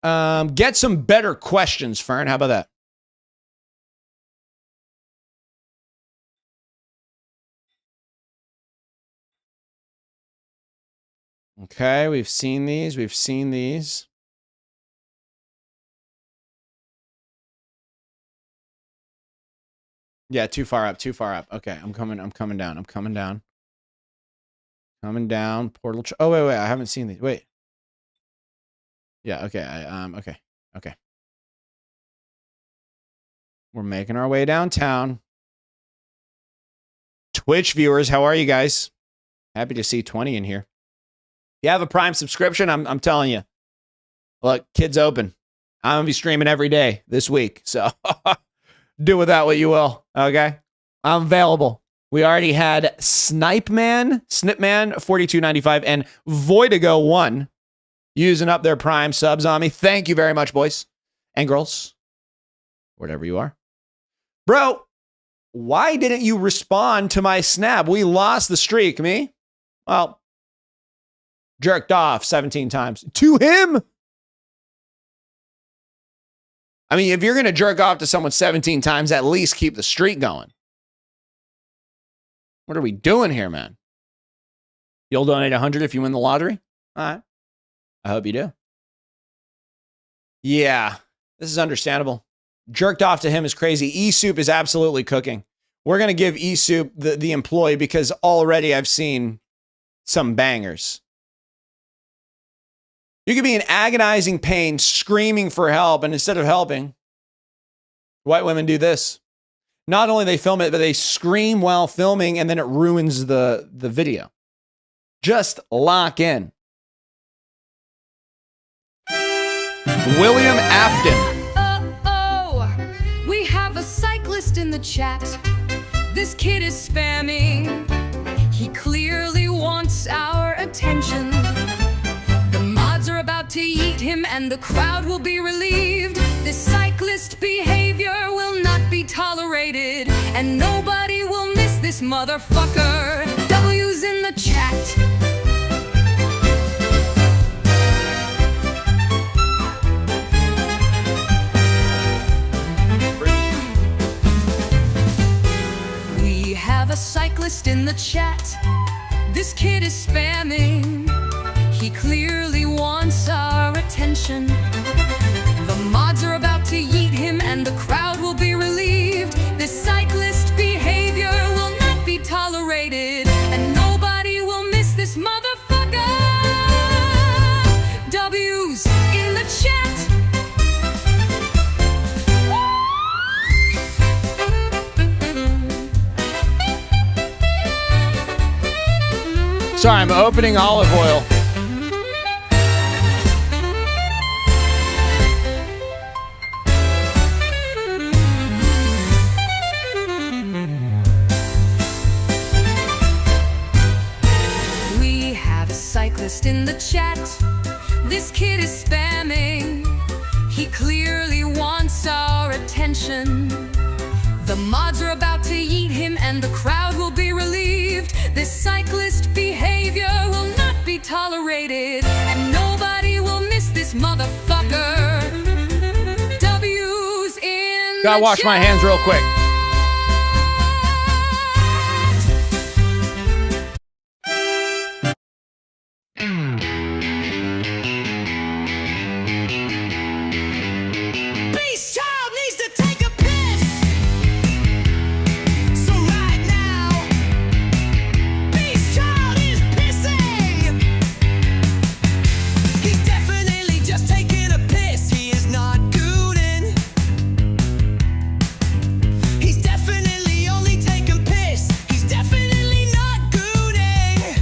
Get some better questions, Fern. How about that? Okay, we've seen these. We've seen these. Yeah, too far up. Okay, I'm coming down. Coming down. Portal. Oh, wait. I haven't seen these. Wait. Yeah, okay. Okay. We're making our way downtown. Twitch viewers, how are you guys? Happy to see 20 in here. If you have a Prime subscription, I'm telling you. Look, kid's open. I'm going to be streaming every day this week, so do with that what you will, okay? I'm available. We already had Snipman 42.95 and Voidigo 1 using up their Prime subs on me. Thank you very much, boys and girls, whatever you are. Bro, why didn't you respond to my snap? We lost the streak, me? Well, jerked off 17 times. To him? I mean, if you're going to jerk off to someone 17 times, at least keep the streak going. What are we doing here, man? You'll donate 100 if you win the lottery? All right. I hope you do. Yeah, this is understandable. Jerked off to him is crazy. E-Soup is absolutely cooking. We're going to give E-Soup the employee because already I've seen some bangers. You could be in agonizing pain, screaming for help, and instead of helping, white women do this. Not only they film it, but they scream while filming, and then it ruins the video. Just lock in. William Afton. We have a cyclist in the chat. This kid is spamming. He clearly wants our attention. The mods are about to eat him and the crowd will be relieved. This cyclist behavior will not be tolerated, and nobody will miss this motherfucker. W's in the chat. We have a cyclist cyclist in the chat. This kid is spamming. He clearly wants our attention. The mods are about to yeet him and the crowd will be relieved. This cyclist behavior will not be tolerated, and nobody will miss this motherfucker. W's in the chat. Sorry, I'm opening olive oil. We have a cyclist in the chat. This kid is spamming. He clearly wants our attention. The mods are about to yeet him and the crowd will be relieved. This cyclist behavior will not be tolerated, and nobody will miss this motherfucker. W's in Gotta the wash my hands real quick. Beast Child needs to take a piss. So right now, Beast Child is pissing. He's definitely just taking a piss. He is not gooning. He's definitely only taking piss. He's definitely not gooning.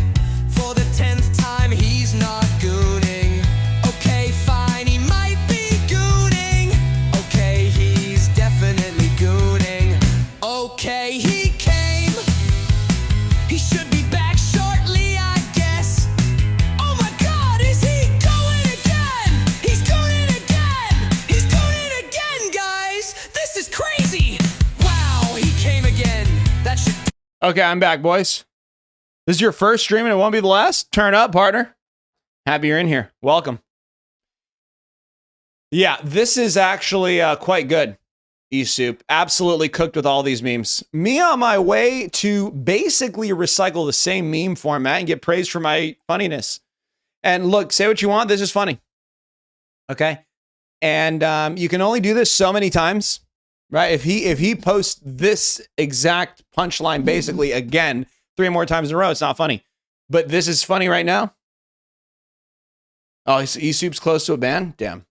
For the 10th time, he's not gooning. Okay, fine, he might be gooning. Okay, he's definitely gooning. Okay, he came. He should be back shortly, I guess. Oh my god, is he going again? He's gooning again. He's gooning again, guys. This is crazy. Wow, he came again. That should Okay, I'm back, boys. This is your first stream and it won't be the last? Turn up, partner. Happy you're in here. Welcome. Yeah, this is actually quite good. E-Soup. Absolutely cooked with all these memes. Me on my way to basically recycle the same meme format and get praised for my funniness. And look, say what you want. This is funny. Okay? And you can only do this so many times, right? If he posts this exact punchline basically again 3 more times in a row, it's not funny. But this is funny right now. Oh, E-Soup's close to a ban? Damn.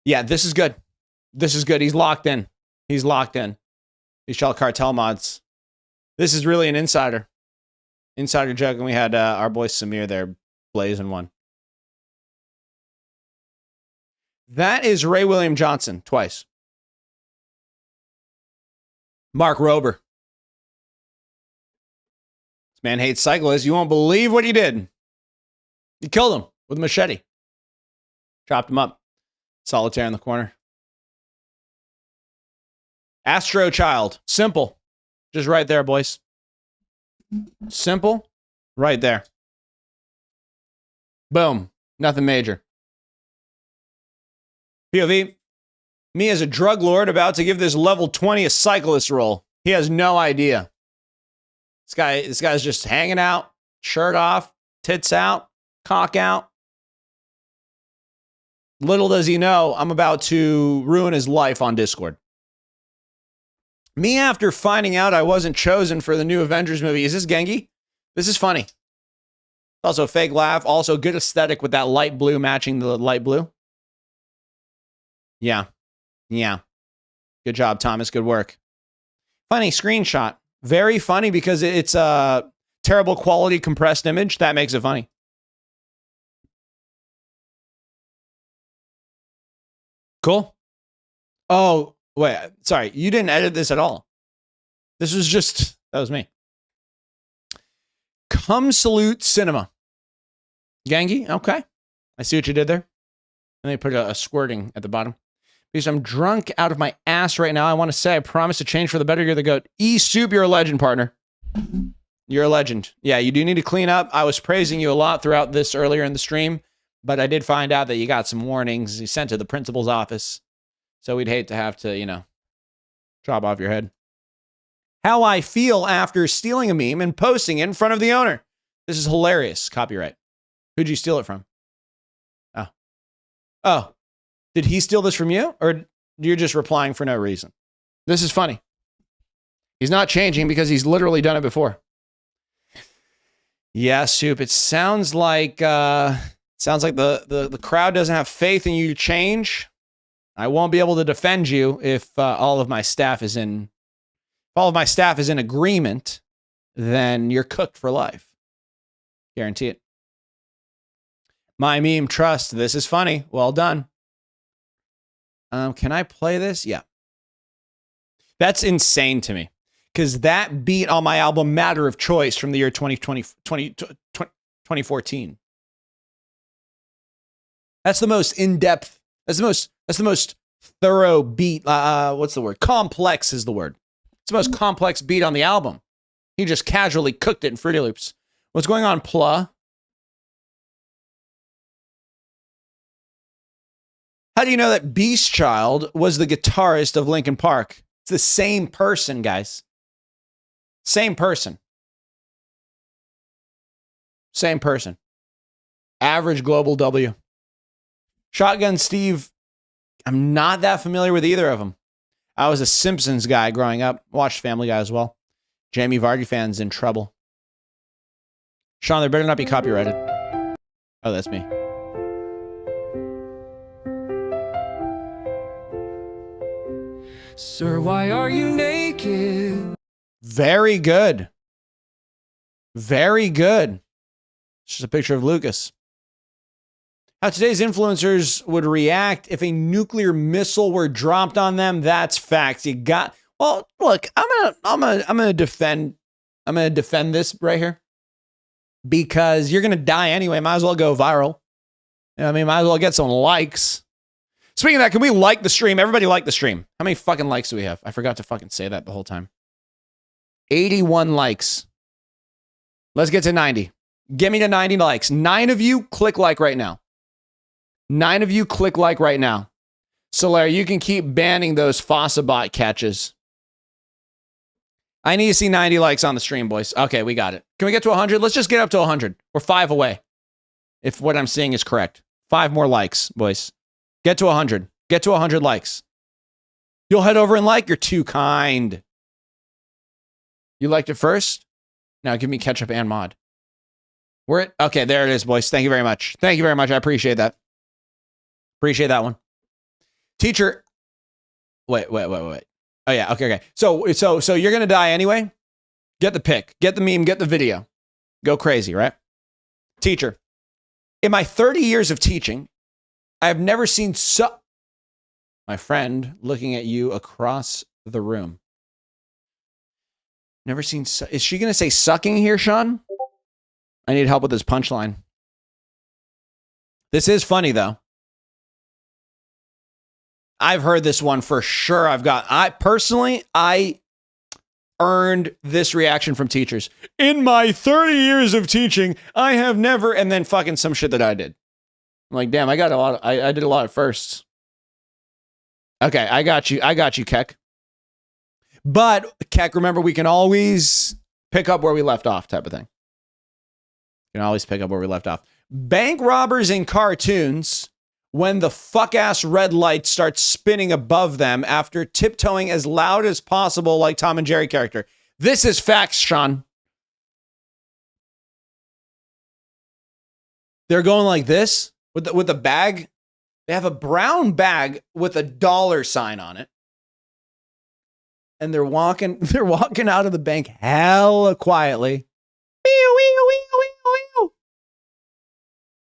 Yeah, this is good. This is good. He's locked in. He's locked in. These shell cartel mods. This is really an insider. Insider joke, and we had our boy Samir there blazing one. That is Ray William Johnson, twice. Mark Rober. This man hates cyclists. You won't believe what he did. He killed him with a machete. Chopped him up. Solitaire in the corner. Astro Child. Simple. Just right there, boys. Simple. Right there. Boom. Nothing major. POV. Me as a drug lord about to give this level 20 a cyclist role. He has no idea. This guy's just hanging out, shirt off, tits out, cock out. Little does he know, I'm about to ruin his life on Discord. Me after finding out I wasn't chosen for the new Avengers movie. Is this Genki? This is funny. Also a fake laugh. Also good aesthetic with that light blue matching the light blue. Yeah. Yeah. Good job, Thomas. Good work. Funny screenshot. Very funny because it's a terrible quality compressed image. That makes it funny. Cool. Oh, wait. Sorry. You didn't edit this at all. This was just, that was me. Come salute cinema. Gangi. Okay. I see what you did there. And they put a squirting at the bottom. Because I'm drunk out of my ass right now. I want to say I promise to change for the better. You're the GOAT. E-Soup, you're a legend, partner. You're a legend. Yeah, you do need to clean up. I was praising you a lot throughout this earlier in the stream. But I did find out that you got some warnings you sent to the principal's office. So we'd hate to have to, you know, chop off your head. how I feel after stealing a meme and posting it in front of the owner. This is hilarious. Copyright. Who'd you steal it from? Oh. Oh. Did he steal this from you? Or you're just replying for no reason? This is funny. He's not changing because he's literally done it before. Yeah, Soup. It sounds like the crowd doesn't have faith in you to change. I won't be able to defend you if all of my staff is in agreement. Then you're cooked for life. Guarantee it. My meme trust. This is funny. Well done. Can I play this? Yeah. That's insane to me. Because that beat on my album Matter of Choice from the year 2014. That's the most in-depth, that's the most thorough beat. What's the word? Complex is the word. It's the most complex beat on the album. He just casually cooked it in Fruity Loops. What's going on, Pla? How do you know that Beast Child was the guitarist of Linkin Park? It's the same person, guys. Same person. Same person. Average global W. Shotgun Steve. I'm not that familiar with either of them. I was a Simpsons guy growing up. Watched Family Guy as well. Jamie Vardy fans in trouble. Sean, there better not be copyrighted. Oh, that's me. Sir, why are you naked? Very good. Very good. It's just a picture of Lucas. How today's influencers would react if a nuclear missile were dropped on them. That's facts. You got. Well, look, I'm gonna defend this right here because you're gonna die anyway. Might as well go viral. You know what I mean, might as well get some likes. Speaking of that, can we like the stream? Everybody like the stream. How many fucking likes do we have? I forgot to fucking say that the whole time. 81 likes. Let's get to 90. Get me to 90 likes. 9 of you click like right now. 9 of you click like right now. Solaire, you can keep banning those Fossabot catches. I need to see 90 likes on the stream, boys. Okay, we got it. Can we get to 100? Let's just get up to 100. We're 5 away. If what I'm seeing is correct. 5 more likes, boys. Get to 100. Get to 100 likes. You'll head over and like. You're too kind. You liked it first? Now give me ketchup and mod. Okay, there it is, boys. Thank you very much. Thank you very much. I appreciate that. Appreciate that one. Teacher. Wait. Oh yeah, okay. So you're gonna die anyway? Get the pic, get the meme, get the video. Go crazy, right? Teacher. In my 30 years of teaching, I have never seen my friend looking at you across the room. Never seen is she gonna say sucking here, Sean? I need help with this punchline. This is funny though. I've heard this one for sure. I earned this reaction from teachers. In my 30 years of teaching, I have never, and then fucking some shit that I did. I'm like, damn, I did a lot at first. Okay, I got you, Keck. But, Keck, remember, we can always pick up where we left off type of thing. You can always pick up where we left off. Bank robbers in cartoons when the fuck-ass red light starts spinning above them after tiptoeing as loud as possible like Tom and Jerry character. This is facts, Sean. They're going like this with the bag. They have a brown bag with a dollar sign on it. And they're walking out of the bank hella quietly.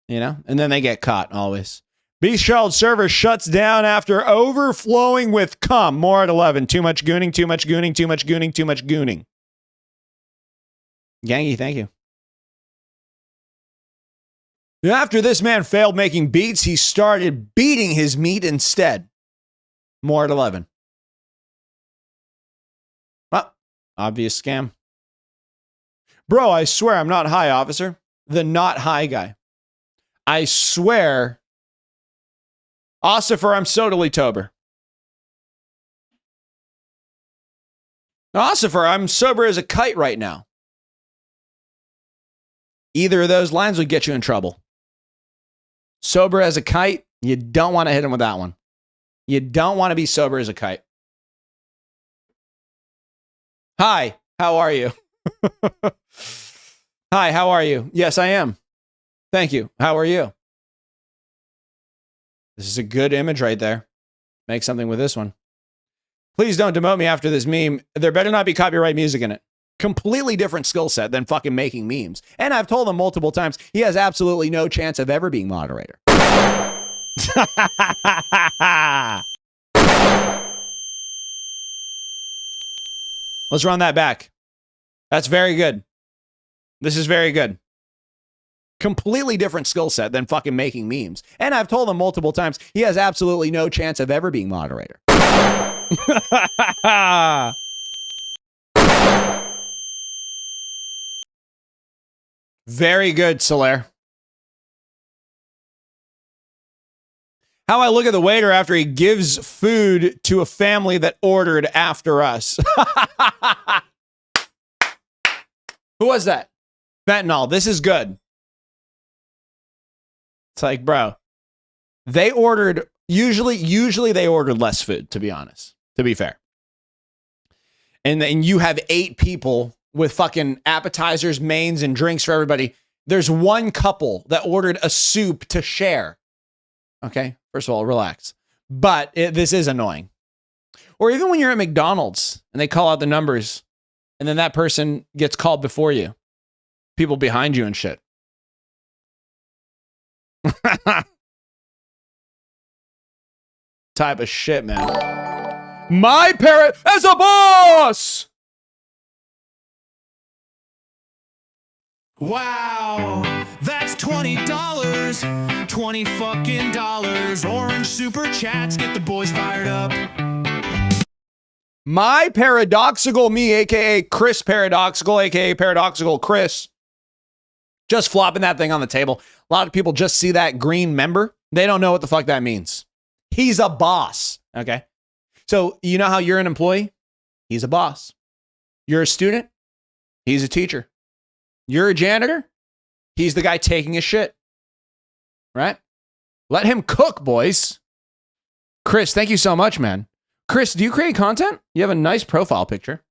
You know? And then they get caught always. Beast Child server shuts down after overflowing with cum. More at 11. Too much gooning, too much gooning, too much gooning, too much gooning. Gangy, thank you. After this man failed making beats, he started beating his meat instead. More at 11. Well, obvious scam. Bro, I swear I'm not high, officer. The not high guy. I swear. Ossifer, I'm totally tober. Ossifer, I'm sober as a kite right now. Either of those lines would get you in trouble. Sober as a kite, you don't want to hit him with that one. You don't want to be sober as a kite. Hi, how are you? Hi, how are you? Yes, I am. Thank you. How are you? This is a good image right there. Make something with this one. Please don't demote me after this meme. There better not be copyright music in it. Completely different skill set than fucking making memes. And I've told him multiple times, he has absolutely no chance of ever being moderator. Let's run that back. That's very good. This is very good. Completely different skill set than fucking making memes. And I've told him multiple times, he has absolutely no chance of ever being moderator. Very good, Solaire. How I look at the waiter after he gives food to a family that ordered after us. Who was that? Fentanyl. This is good. It's like, bro, they ordered, usually they ordered less food, to be honest, to be fair. And then you have 8 people with fucking appetizers, mains, and drinks for everybody. There's one couple that ordered a soup to share. Okay, first of all, relax. But this is annoying. Or even when you're at McDonald's and they call out the numbers and then that person gets called before you. People behind you and shit. Type of shit, man. My parrot as a boss! Wow, that's $20. 20 fucking dollars. Orange super chats get the boys fired up. My paradoxical me, aka Chris Paradoxical, aka Paradoxical Chris. Just flopping that thing on the table. A lot of people just see that green member. They don't know what the fuck that means. He's a boss. Okay. So you know how you're an employee? He's a boss. You're a student? He's a teacher. You're a janitor? He's the guy taking a shit. Right? Let him cook, boys. Chris, thank you so much, man. Chris, do you create content? You have a nice profile picture.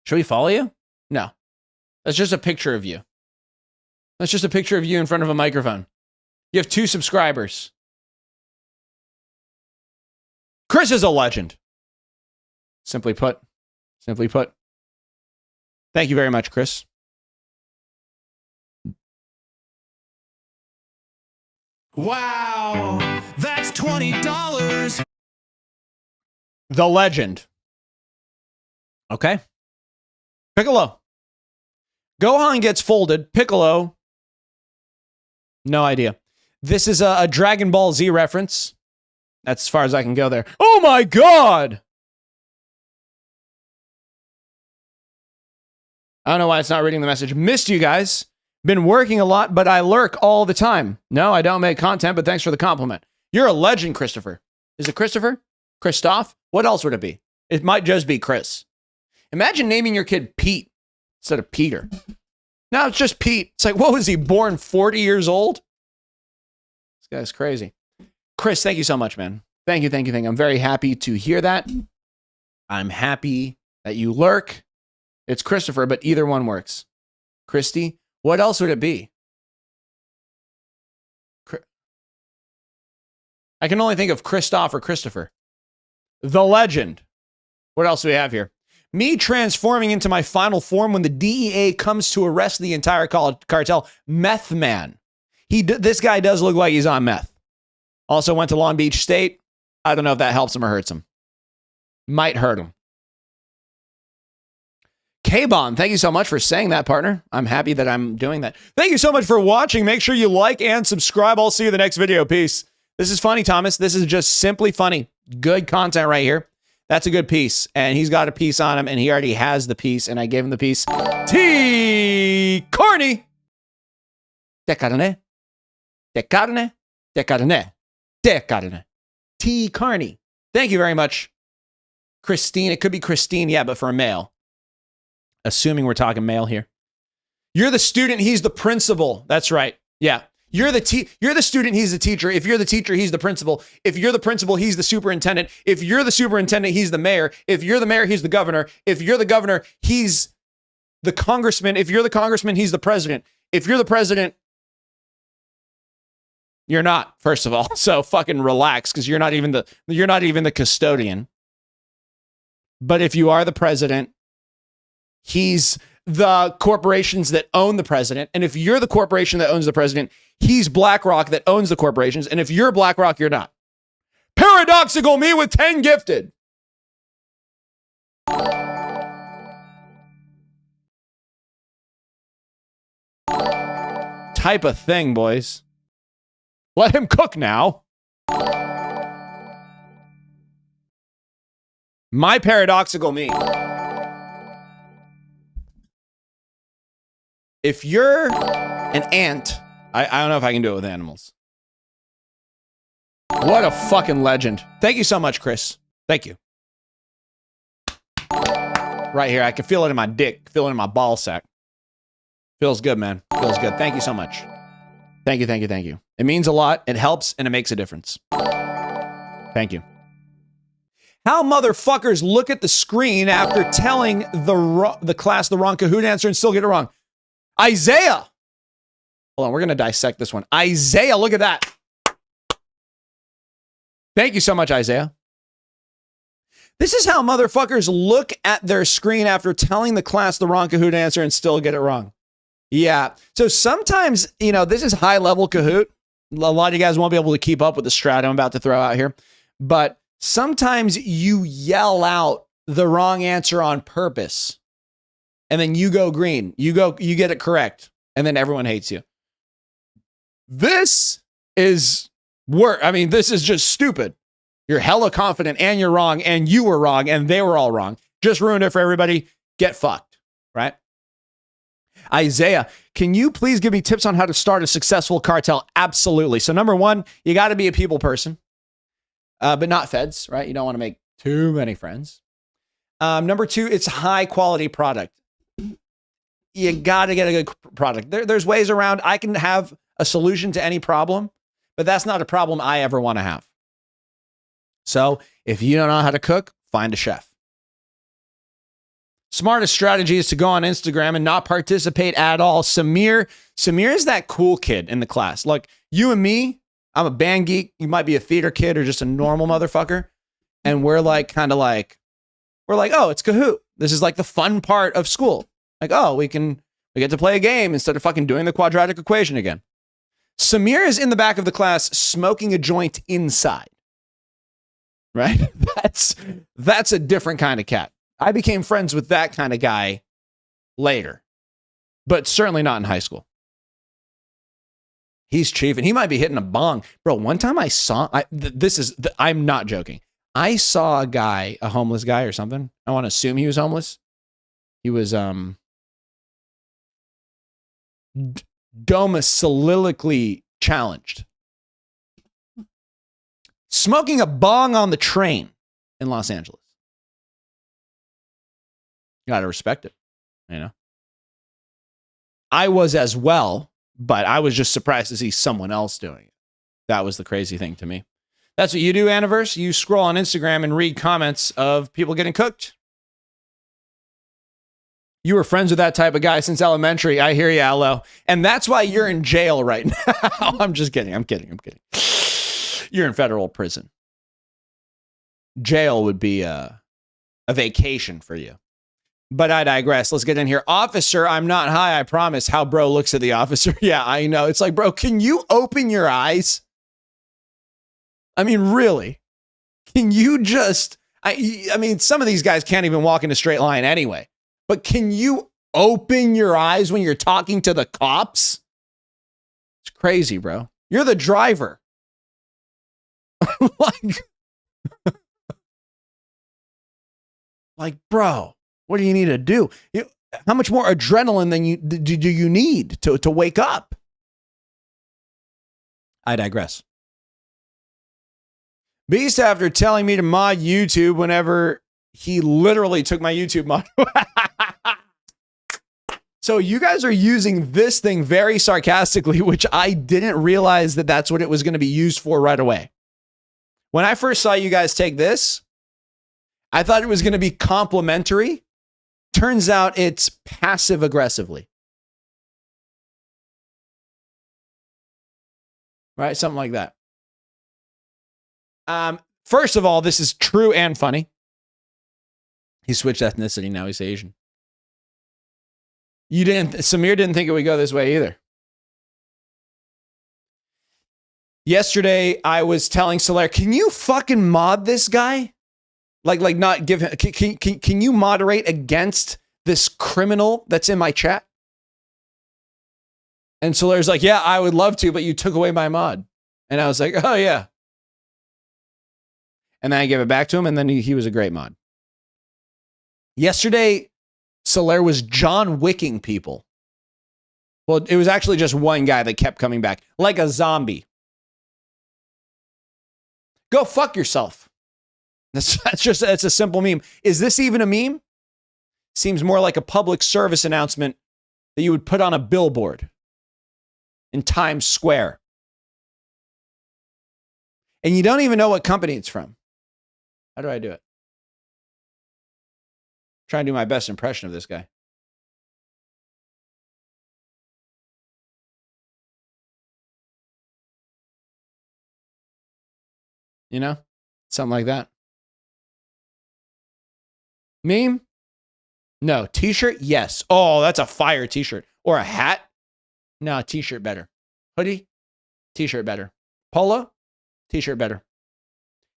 Should we follow you? No. That's just a picture of you. That's just a picture of you in front of a microphone. You have 2 subscribers. Chris is a legend. Simply put. Simply put. Thank you very much, Chris. Wow, that's $20. The legend. Okay. Piccolo. Gohan gets folded. Piccolo. No idea. This is a Dragon Ball Z reference. That's as far as I can go there. Oh my God! I don't know why it's not reading the message. Missed you guys. Been working a lot, but I lurk all the time. No, I don't make content, but thanks for the compliment. You're a legend, Christopher. Is it Christopher? Christoph? What else would it be? It might just be Chris. Imagine naming your kid Pete instead of Peter. Now it's just Pete. It's like, what was he, born 40 years old? This guy's crazy. Chris, thank you so much, man. Thank you, thank you, thank you. I'm very happy to hear that. I'm happy that you lurk. It's Christopher, but either one works. Christy, what else would it be? I can only think of Christoph or Christopher. The legend. What else do we have here? Me transforming into my final form when the DEA comes to arrest the entire cartel. Meth man. This guy does look like he's on meth. Also went to Long Beach State. I don't know if that helps him or hurts him. Might hurt him. K-Bon, thank you so much for saying that, partner. I'm happy that I'm doing that. Thank you so much for watching. Make sure you like and subscribe. I'll see you in the next video. Peace. This is funny, Thomas. This is just simply funny. Good content right here. That's a good piece. And he's got a piece on him, and he already has the piece, and I gave him the piece. T. Corny. De carne. De carne. De carne. De carne. T. Carney. Thank you very much. Christine. It could be Christine, yeah, but for a male. Assuming we're talking male here. You're the student, he's the principal. That's right. Yeah. You're the student, he's the teacher. If you're the teacher, he's the principal. If you're the principal, he's the superintendent. If you're the superintendent, he's the mayor. If you're the mayor, he's the governor. If you're the governor, he's the congressman. If you're the congressman, he's the president. If you're the president, you're not, first of all. So fucking relax, because you're not even the custodian. But if you are the president, he's the corporations that own the president. And if you're the corporation that owns the president, he's BlackRock that owns the corporations. And if you're BlackRock, you're not. Paradoxical me with 10 gifted. Type of thing, boys. Let him cook now. My paradoxical me. If you're an ant, I don't know if I can do it with animals. What a fucking legend. Thank you so much, Chris. Thank you. Right here. I can feel it in my dick. Feel it in my ball sack. Feels good, man. Feels good. Thank you so much. Thank you, thank you, thank you. It means a lot. It helps, and it makes a difference. Thank you. How motherfuckers look at the screen after telling the class the wrong Kahoot answer and still get it wrong. Isaiah. Hold on, we're going to dissect this one. Isaiah, look at that. Thank you so much, Isaiah. This is how motherfuckers look at their screen after telling the class the wrong Kahoot answer and still get it wrong. Yeah. So sometimes, this is high level Kahoot. A lot of you guys won't be able to keep up with the strat I'm about to throw out here. But sometimes you yell out the wrong answer on purpose. And then you go green. You get it correct. And then everyone hates you. This is work. I mean, this is just stupid. You're hella confident and you're wrong and you were wrong and they were all wrong. Just ruined it for everybody. Get fucked, right? Isaiah, can you please give me tips on how to start a successful cartel? Absolutely. So number one, you got to be a people person, but not feds, right? You don't want to make too many friends. Number two, it's high quality product. You got to get a good product. There's ways around. I can have a solution to any problem, but that's not a problem I ever want to have. So if you don't know how to cook, find a chef. Smartest strategy is to go on Instagram and not participate at all. Samir is that cool kid in the class. Like you and me, I'm a band geek. You might be a theater kid or just a normal motherfucker. And we're like, oh, it's Kahoot. This is like the fun part of school. Like, oh, we get to play a game instead of fucking doing the quadratic equation again. Samir is in the back of the class smoking a joint inside. Right? That's a different kind of cat. I became friends with that kind of guy later, but certainly not in high school. He's chief and he might be hitting a bong. Bro, one time I'm not joking. I saw a homeless guy or something. I want to assume he was homeless. He was domicilically challenged. Smoking a bong on the train in Los Angeles. You gotta respect it, I was as well, but I was just surprised to see someone else doing it. That was the crazy thing to me. That's what you do, Anniverse. You scroll on Instagram and read comments of people getting cooked. You were friends with that type of guy since elementary. I hear you, Aloe. And that's why you're in jail right now. I'm just kidding. I'm kidding. You're in federal prison. Jail would be a vacation for you. But I digress. Let's get in here. Officer, I'm not high, I promise. How bro looks at the officer. Yeah, I know. It's like, bro, can you open your eyes? I mean, really? Can you just... I mean, some of these guys can't even walk in a straight line anyway. But can you open your eyes when you're talking to the cops? It's crazy, bro. You're the driver. like, bro, what do you need to do? How much more adrenaline do you need to wake up? I digress. Beast, after telling me to mod YouTube whenever He literally took my YouTube mod. So you guys are using this thing very sarcastically, which I didn't realize that that's what it was going to be used for right away. When I first saw you guys take this, I thought it was going to be complimentary. Turns out it's passive aggressively. Right? Something like that. First of all, this is true and funny. He switched ethnicity. Now he's Asian. Samir didn't think it would go this way either. Yesterday, I was telling Solaire, can you fucking mod this guy? Like not give him, can you moderate against this criminal that's in my chat? And Solaire's like, yeah, I would love to, but you took away my mod. And I was like, oh yeah. And then I gave it back to him, and then he was a great mod. Yesterday, Solaire was John Wicking people. Well, it was actually just one guy that kept coming back, like a zombie. Go fuck yourself. That's a simple meme. Is this even a meme? Seems more like a public service announcement that you would put on a billboard in Times Square. And you don't even know what company it's from. How do I do it? Try and do my best impression of this guy. You know? Something like that. Meme? No. T-shirt? Yes. Oh, that's a fire t-shirt. Or a hat? No, t-shirt better. Hoodie? T-shirt better. Polo? T-shirt better.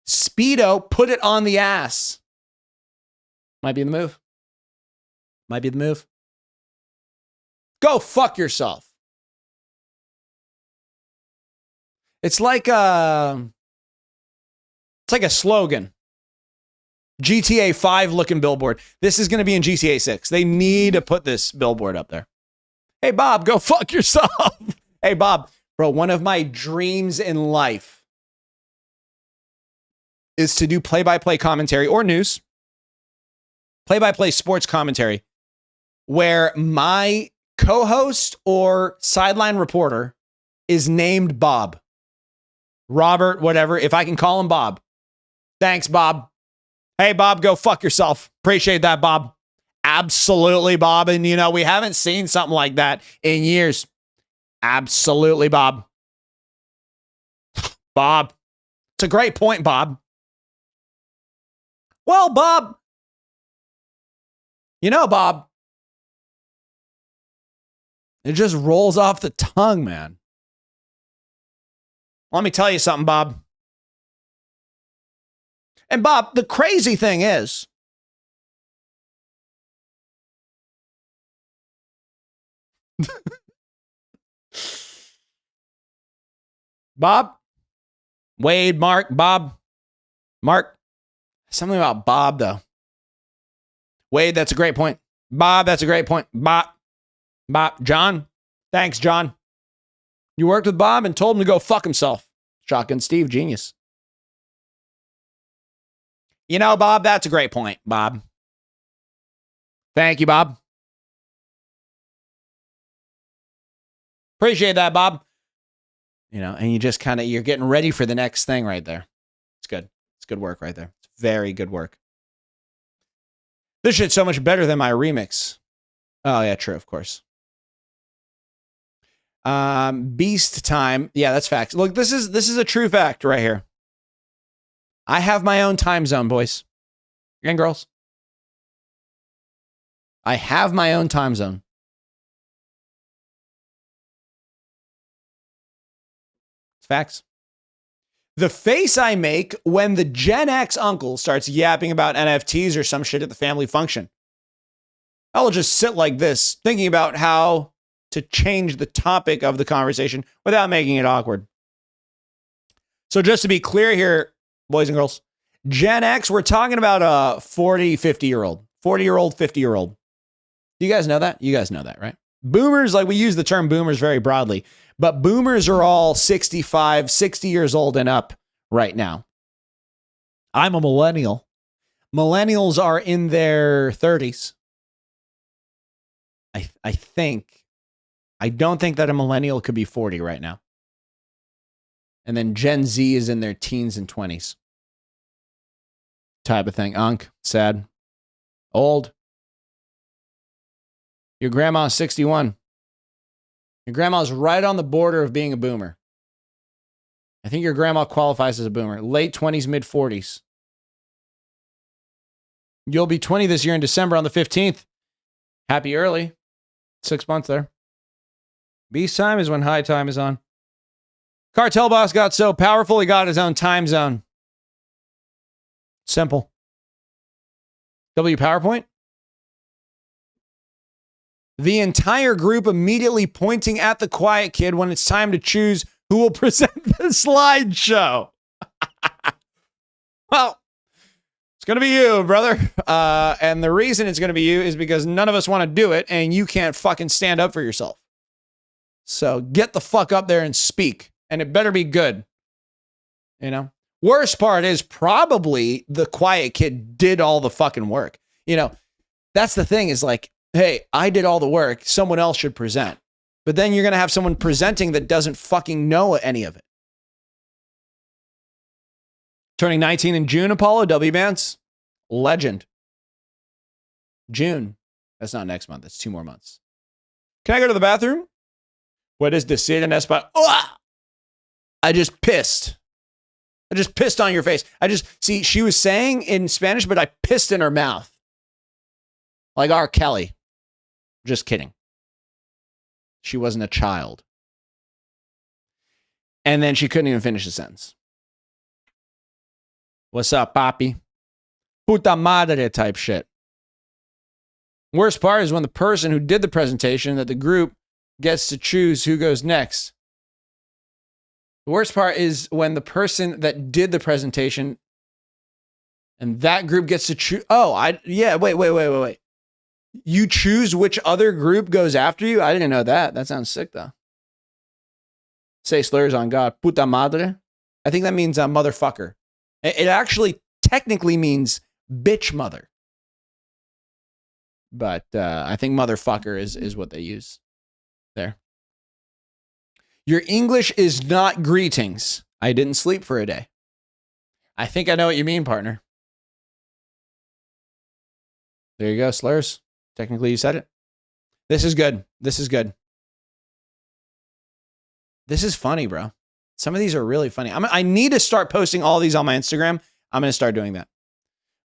Speedo? Put it on the ass. Might be the move. Might be the move. Go fuck yourself. It's like a slogan. GTA 5 looking billboard. This is going to be in GTA 6. They need to put this billboard up there. Hey, Bob, go fuck yourself. Hey, Bob, bro, one of my dreams in life is to do play-by-play commentary or news. Play-by-play sports commentary where my co-host or sideline reporter is named Bob. Robert, whatever. If I can call him Bob. Thanks, Bob. Hey, Bob, go fuck yourself. Appreciate that, Bob. Absolutely, Bob. And, you know, we haven't seen something like that in years. Absolutely, Bob. Bob. It's a great point, Bob. Well, Bob. You know, Bob. It just rolls off the tongue, man. Let me tell you something, Bob. And Bob, the crazy thing is, Bob, Wade, Mark, Bob, Mark, something about Bob, though. Wade, that's a great point. Bob, that's a great point. Bob, John, thanks, John. You worked with Bob and told him to go fuck himself. Shotgun Steve, genius. You know, Bob, that's a great point, Bob. Thank you, Bob. Appreciate that, Bob. You know, and you just kind of, you're getting ready for the next thing right there. It's good. It's good work right there. It's very good work. This shit's so much better than my remix. Oh, yeah, true, of course. Beast time. Yeah, that's facts. Look, this is a true fact right here. I have my own time zone, boys and girls. I have my own time zone. It's facts. The face I make when the Gen X uncle starts yapping about NFTs or some shit at the family function. I'll just sit like this, thinking about how to change the topic of the conversation without making it awkward. So just to be clear here, boys and girls, Gen X, we're talking about a 40, 50-year-old. 40-year-old, 50-year-old. Do you guys know that? You guys know that, right? Boomers, like we use the term boomers very broadly, but boomers are all 65, 60 years old and up right now. I'm a millennial. Millennials are in their 30s. I think. I don't think that a millennial could be 40 right now. And then Gen Z is in their teens and 20s. Type of thing. Unk. Sad. Old. Your grandma's 61. Your grandma's right on the border of being a boomer. I think your grandma qualifies as a boomer. Late 20s, mid 40s. You'll be 20 this year in December on the 15th. Happy early. 6 months there. Beast time is when high time is on. Cartel boss got so powerful he got his own time zone. Simple. W PowerPoint. The entire group immediately pointing at the quiet kid when it's time to choose who will present the slideshow. Well, it's going to be you, brother. And the reason it's going to be you is because none of us want to do it and you can't fucking stand up for yourself. So get the fuck up there and speak. And it better be good. You know? Worst part is probably the quiet kid did all the fucking work. You know, that's the thing is like, hey, I did all the work. Someone else should present. But then you're going to have someone presenting that doesn't fucking know any of it. Turning 19 in June, Apollo, W Bands. Legend. June. That's not next month. That's 2 more months. Can I go to the bathroom? What is this? In spot? Oh, I just pissed. I just pissed on your face. See, she was saying in Spanish, but I pissed in her mouth. Like R. Kelly. Just kidding. She wasn't a child. And then she couldn't even finish the sentence. What's up, papi? Puta madre type shit. Worst part is when the person who did the presentation that the group gets to choose who goes next. The worst part is when the person that did the presentation and that group gets to choose. Oh, wait. You choose which other group goes after you? I didn't know that. That sounds sick, though. Say slurs on God. Puta madre. I think that means motherfucker. It actually technically means bitch mother. But I think motherfucker is what they use there. Your English is not greetings. I didn't sleep for a day. I think I know what you mean, partner. There you go, slurs. Technically, you said it. This is good. This is good. This is funny, bro. Some of these are really funny. I need to start posting all these on my Instagram. I'm going to start doing that.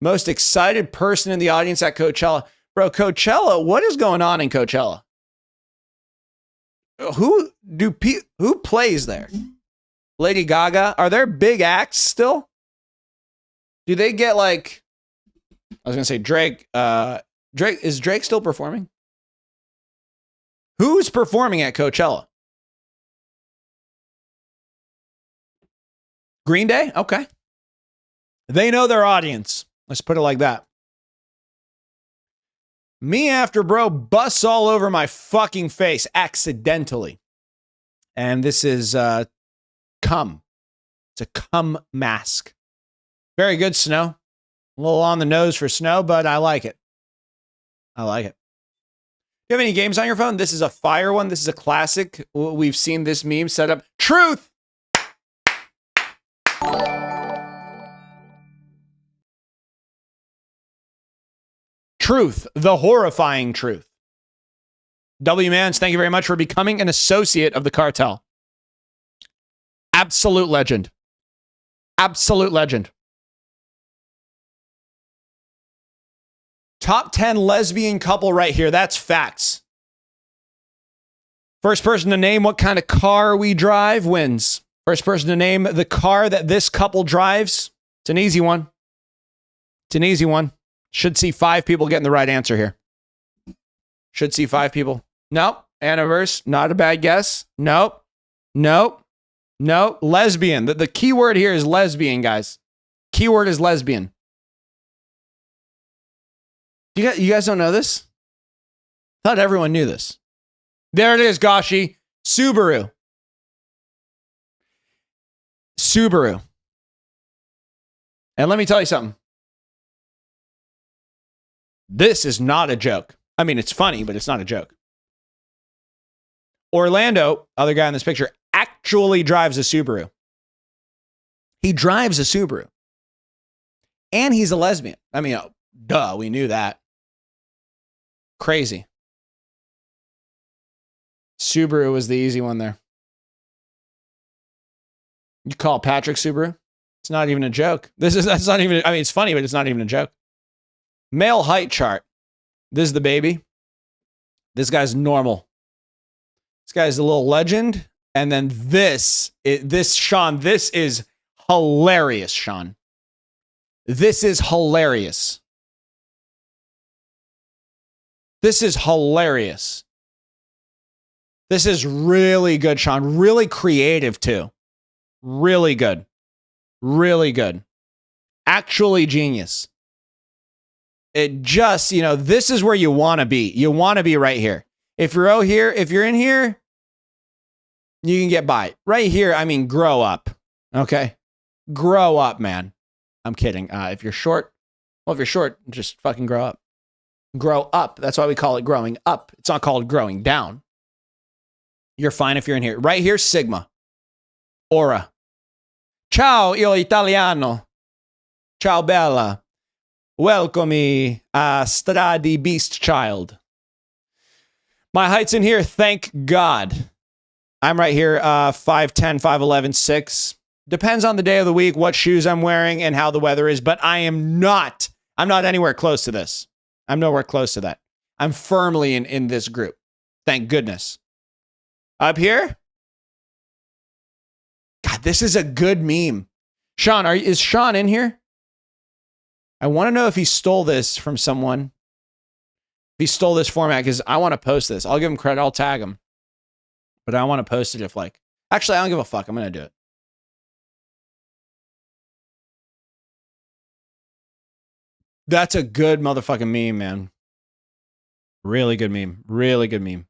Most excited person in the audience at Coachella. Bro, Coachella, what is going on in Coachella? Who plays there? Lady Gaga? Are there big acts still? Do they get like, I was going to say Drake. Is Drake still performing? Who's performing at Coachella? Green Day? Okay. They know their audience. Let's put it like that. Me after bro busts all over my fucking face accidentally. And this is cum. It's a cum mask. Very good, Snow. A little on the nose for Snow, but I like it. I like it. Do you have any games on your phone? This is a fire one. This is a classic. We've seen this meme set up. Truth! Truth, the horrifying truth. W Mans, thank you very much for becoming an associate of the cartel. Absolute legend. Absolute legend. Top 10 lesbian couple right here. That's facts. First person to name what kind of car we drive wins. First person to name the car that this couple drives. It's an easy one. It's an easy one. Should see 5 people getting the right answer here. Should see 5 people. Nope. Anniverse. Not a bad guess. Nope. Nope. Nope. Lesbian. The key word here is lesbian, guys. Keyword is lesbian. You guys don't know this? I thought everyone knew this. There it is, Gashi. Subaru. Subaru. And let me tell you something. This is not a joke. I mean, it's funny, but it's not a joke. Orlando, other guy in this picture, actually drives a Subaru. He drives a Subaru. And he's a lesbian. I mean, duh, we knew that. Crazy. Subaru was the easy one there. You call Patrick Subaru? It's not even a joke. That's not even, I mean, it's funny, but it's not even a joke. Male height chart. This is the baby. This guy's normal. This guy's a little legend. And then Sean, this is hilarious, Sean. This is hilarious. This is hilarious. This is really good, Sean. Really creative, too. Really good. Really good. Actually genius. It just, this is where you want to be. You want to be right here. If you're in here, you can get by. Right here, I mean, grow up. Okay? Grow up, man. I'm kidding. If you're short, just fucking grow up. Grow up. That's why we call it growing up. It's not called growing down. You're fine if you're in here. Right here, Sigma. Aura. Ciao, io italiano. Ciao, bella. Welcome, Stradi Beast Child. My height's in here, thank God. I'm right here, 5'10", 5'11", 6'. Depends on the day of the week, what shoes I'm wearing, and how the weather is, but I'm not anywhere close to this. I'm nowhere close to that. I'm firmly in this group. Thank goodness. Up here? God, this is a good meme. Sean, is Sean in here? I want to know if he stole this from someone. If he stole this format, because I want to post this. I'll give him credit. I'll tag him. But I want to post it if actually, I don't give a fuck. I'm going to do it. That's a good motherfucking meme, man. Really good meme. Really good meme.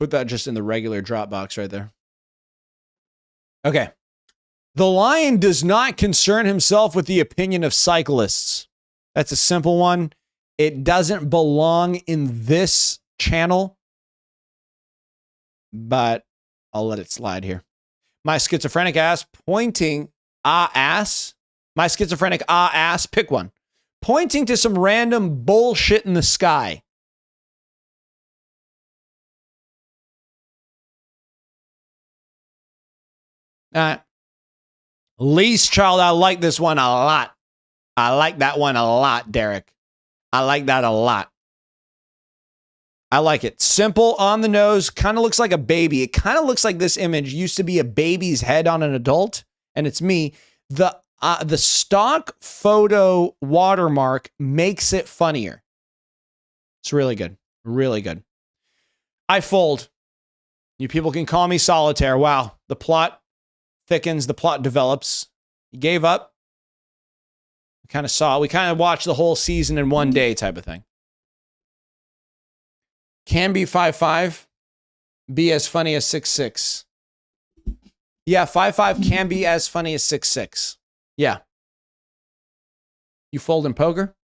Put that just in the regular Dropbox right there. Okay. The lion does not concern himself with the opinion of cyclists. That's a simple one. It doesn't belong in this channel, but I'll let it slide here. My schizophrenic ass pointing ass. My schizophrenic ass, pick one. Pointing to some random bullshit in the sky. Least child, I like this one a lot. I like that one a lot, Derek. I like that a lot. I like it. Simple, on the nose, kind of looks like a baby. It kind of looks like this image used to be a baby's head on an adult, and it's me. The stock photo watermark makes it funnier. It's really good. Really good. I fold. You people can call me solitaire. Wow. The plot thickens, the plot develops. He gave up. We kind of watched the whole season in one day type of thing. Can be 5'5", be as funny as 6'6". Yeah, 5'5" can be as funny as 6'6". Yeah. You fold in poker?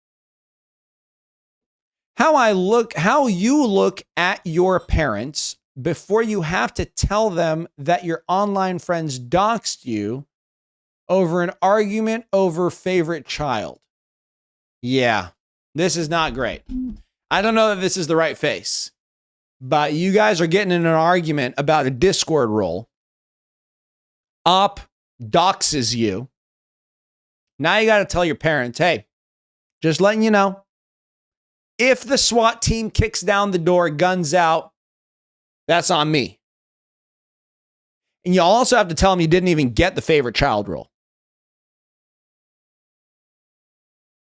How you look at your parents before you have to tell them that your online friends doxed you over an argument over favorite child. Yeah, this is not great. I don't know that this is the right face, but you guys are getting in an argument about a Discord role. Op doxes you. Now you got to tell your parents, hey, just letting you know, if the SWAT team kicks down the door, guns out, that's on me. And you also have to tell them you didn't even get the favorite child role.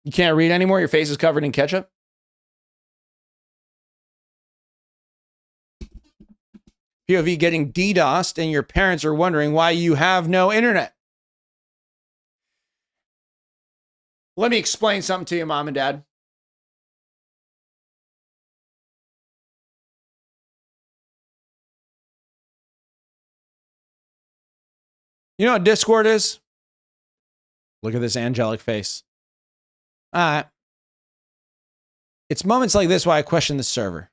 You can't read anymore? Your face is covered in ketchup? POV getting DDoSed and your parents are wondering why you have no internet. Let me explain something to you, Mom and Dad. You know what Discord is? Look at this angelic face. It's moments like this why I question the server.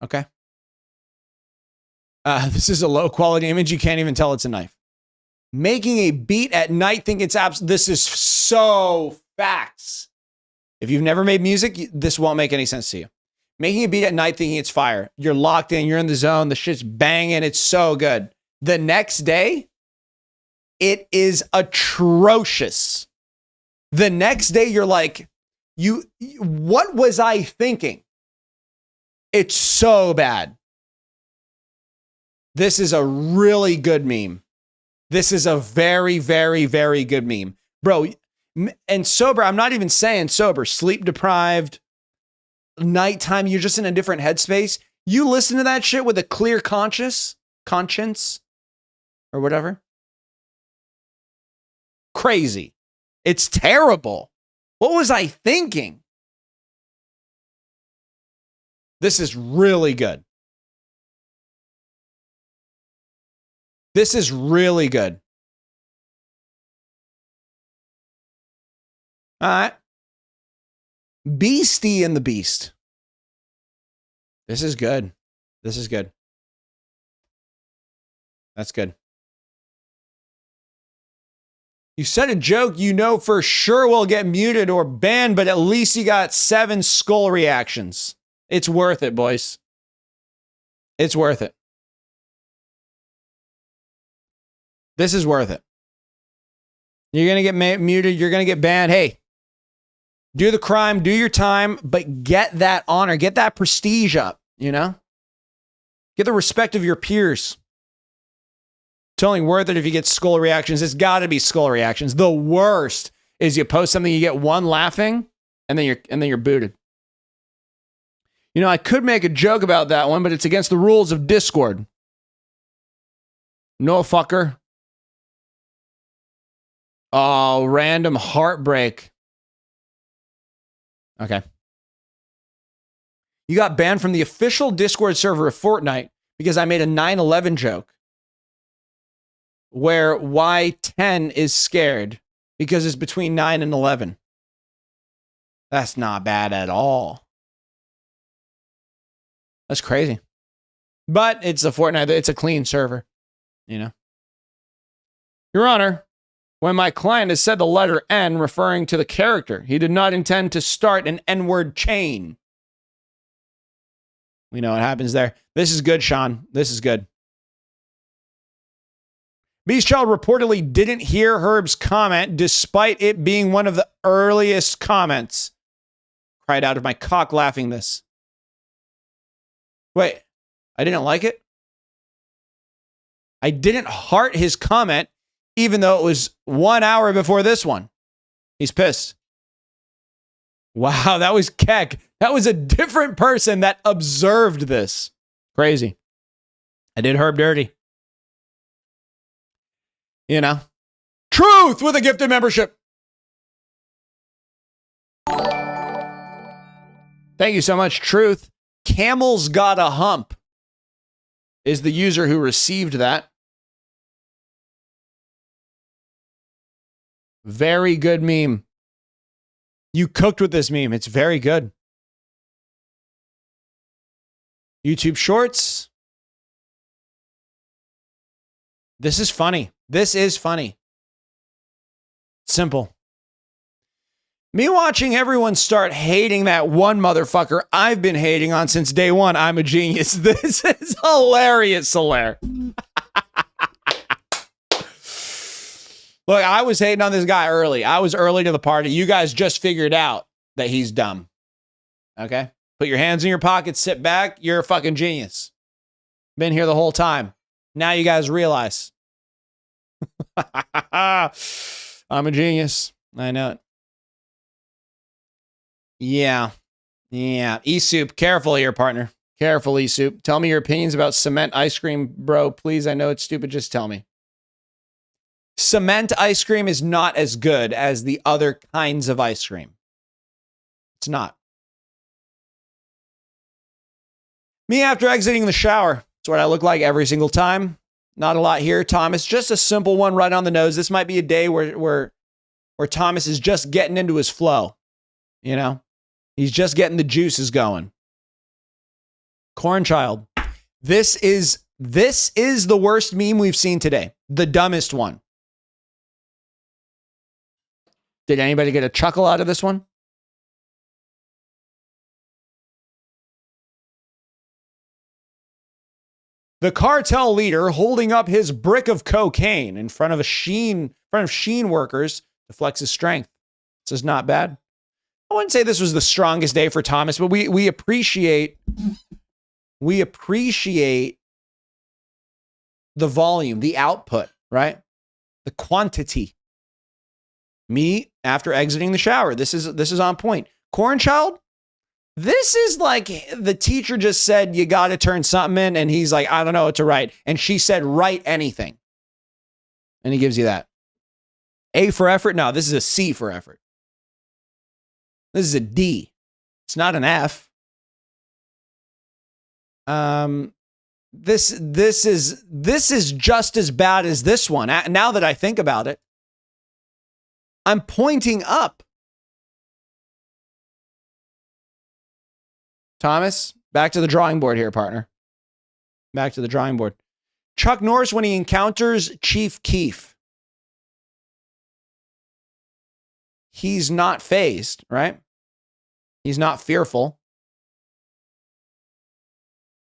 Okay. This is a low quality image. You can't even tell it's a knife. Making a beat at night, think it's this is so facts. If you've never made music, this won't make any sense to you. Making a beat at night thinking it's fire. You're locked in, you're in the zone, the shit's banging, it's so good. The next day, it is atrocious. The next day, you're like, what was I thinking? It's so bad. This is a really good meme. This is a very, very, very good meme. Bro, and sober, I'm not even saying sober, sleep deprived, nighttime, you're just in a different headspace. You listen to that shit with a clear conscience, or whatever. Crazy. It's terrible. What was I thinking? This is really good. This is really good. All right. Beastie and the Beast. This is good. This is good. That's good. You said a joke you know for sure will get muted or banned, but at least you got 7 skull reactions. It's worth it, boys. It's worth it. This is worth it. You're going to get muted. You're going to get banned. Hey, do the crime, do your time, but get that honor, get that prestige up, you know? Get the respect of your peers. It's only worth it if you get skull reactions. It's got to be skull reactions. The worst is you post something, you get one laughing, and then you're booted. You know, I could make a joke about that one, but it's against the rules of Discord. No fucker. Oh, random heartbreak. Okay. You got banned from the official Discord server of Fortnite because I made a 9/11 joke where Y10 is scared because it's between 9 and 11. That's not bad at all. That's crazy. But it's a Fortnite. It's a clean server, you know. Your Honor, when my client has said the letter N referring to the character, he did not intend to start an N-word chain. We know what happens there. This is good, Sean. This is good. Beastchild reportedly didn't hear Herb's comment despite it being one of the earliest comments. Cried out of my cock laughing this. Wait, I didn't like it? I didn't heart his comment even though it was 1 hour before this one. He's pissed. Wow, that was Keck. That was a different person that observed this. Crazy. I did Herb dirty. You know. Truth with a gifted membership. Thank you so much, Truth. Camel's got a hump is the user who received that. Very good meme. You cooked with this meme. It's very good. YouTube Shorts. This is funny. This is funny. Simple. Me watching everyone start hating that one motherfucker I've been hating on since day one. I'm a genius. This is hilarious, Solaire. Look, I was hating on this guy early. I was early to the party. You guys just figured out that he's dumb. Okay? Put your hands in your pockets, sit back. You're a fucking genius. Been here the whole time. Now you guys realize. I'm a genius. I know it. Yeah. Yeah. E-Soup, careful here, partner. Careful, E-Soup. Tell me your opinions about cement ice cream, bro. Please, I know it's stupid. Just tell me. Cement ice cream is not as good as the other kinds of ice cream. It's not. Me after exiting the shower. It's what I look like every single time. Not a lot here, Thomas. Just a simple one right on the nose. This might be a day where Thomas is just getting into his flow. You know? He's just getting the juices going. Corn Child. This is the worst meme we've seen today. The dumbest one. Did anybody get a chuckle out of this one? The cartel leader holding up his brick of cocaine in front of Sheen workers to flex his strength. This is not bad. I wouldn't say this was the strongest day for Thomas, but we appreciate the volume, the output, right? The quantity. Me after exiting the shower. This is on point. Corn Child. This is like the teacher just said, you got to turn something in. And he's like, I don't know what to write. And she said, write anything. And he gives you that. A for effort. No, this is a C for effort. This is a D. It's not an F. This is just as bad as this one. Now that I think about it, I'm pointing up. Thomas, back to the drawing board here, partner. Back to the drawing board. Chuck Norris when he encounters Chief Keef. He's not fazed, right? He's not fearful.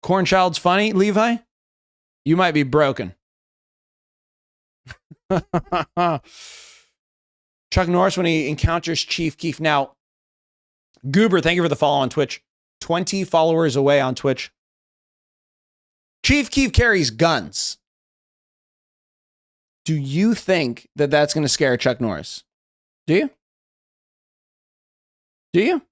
Corn Child's funny, Levi? You might be broken. Chuck Norris when he encounters Chief Keef. Now, Goober, thank you for the follow on Twitch. 20 followers away on Twitch. Chief Keef carries guns. Do you think that that's going to scare Chuck Norris? Do you? Do you?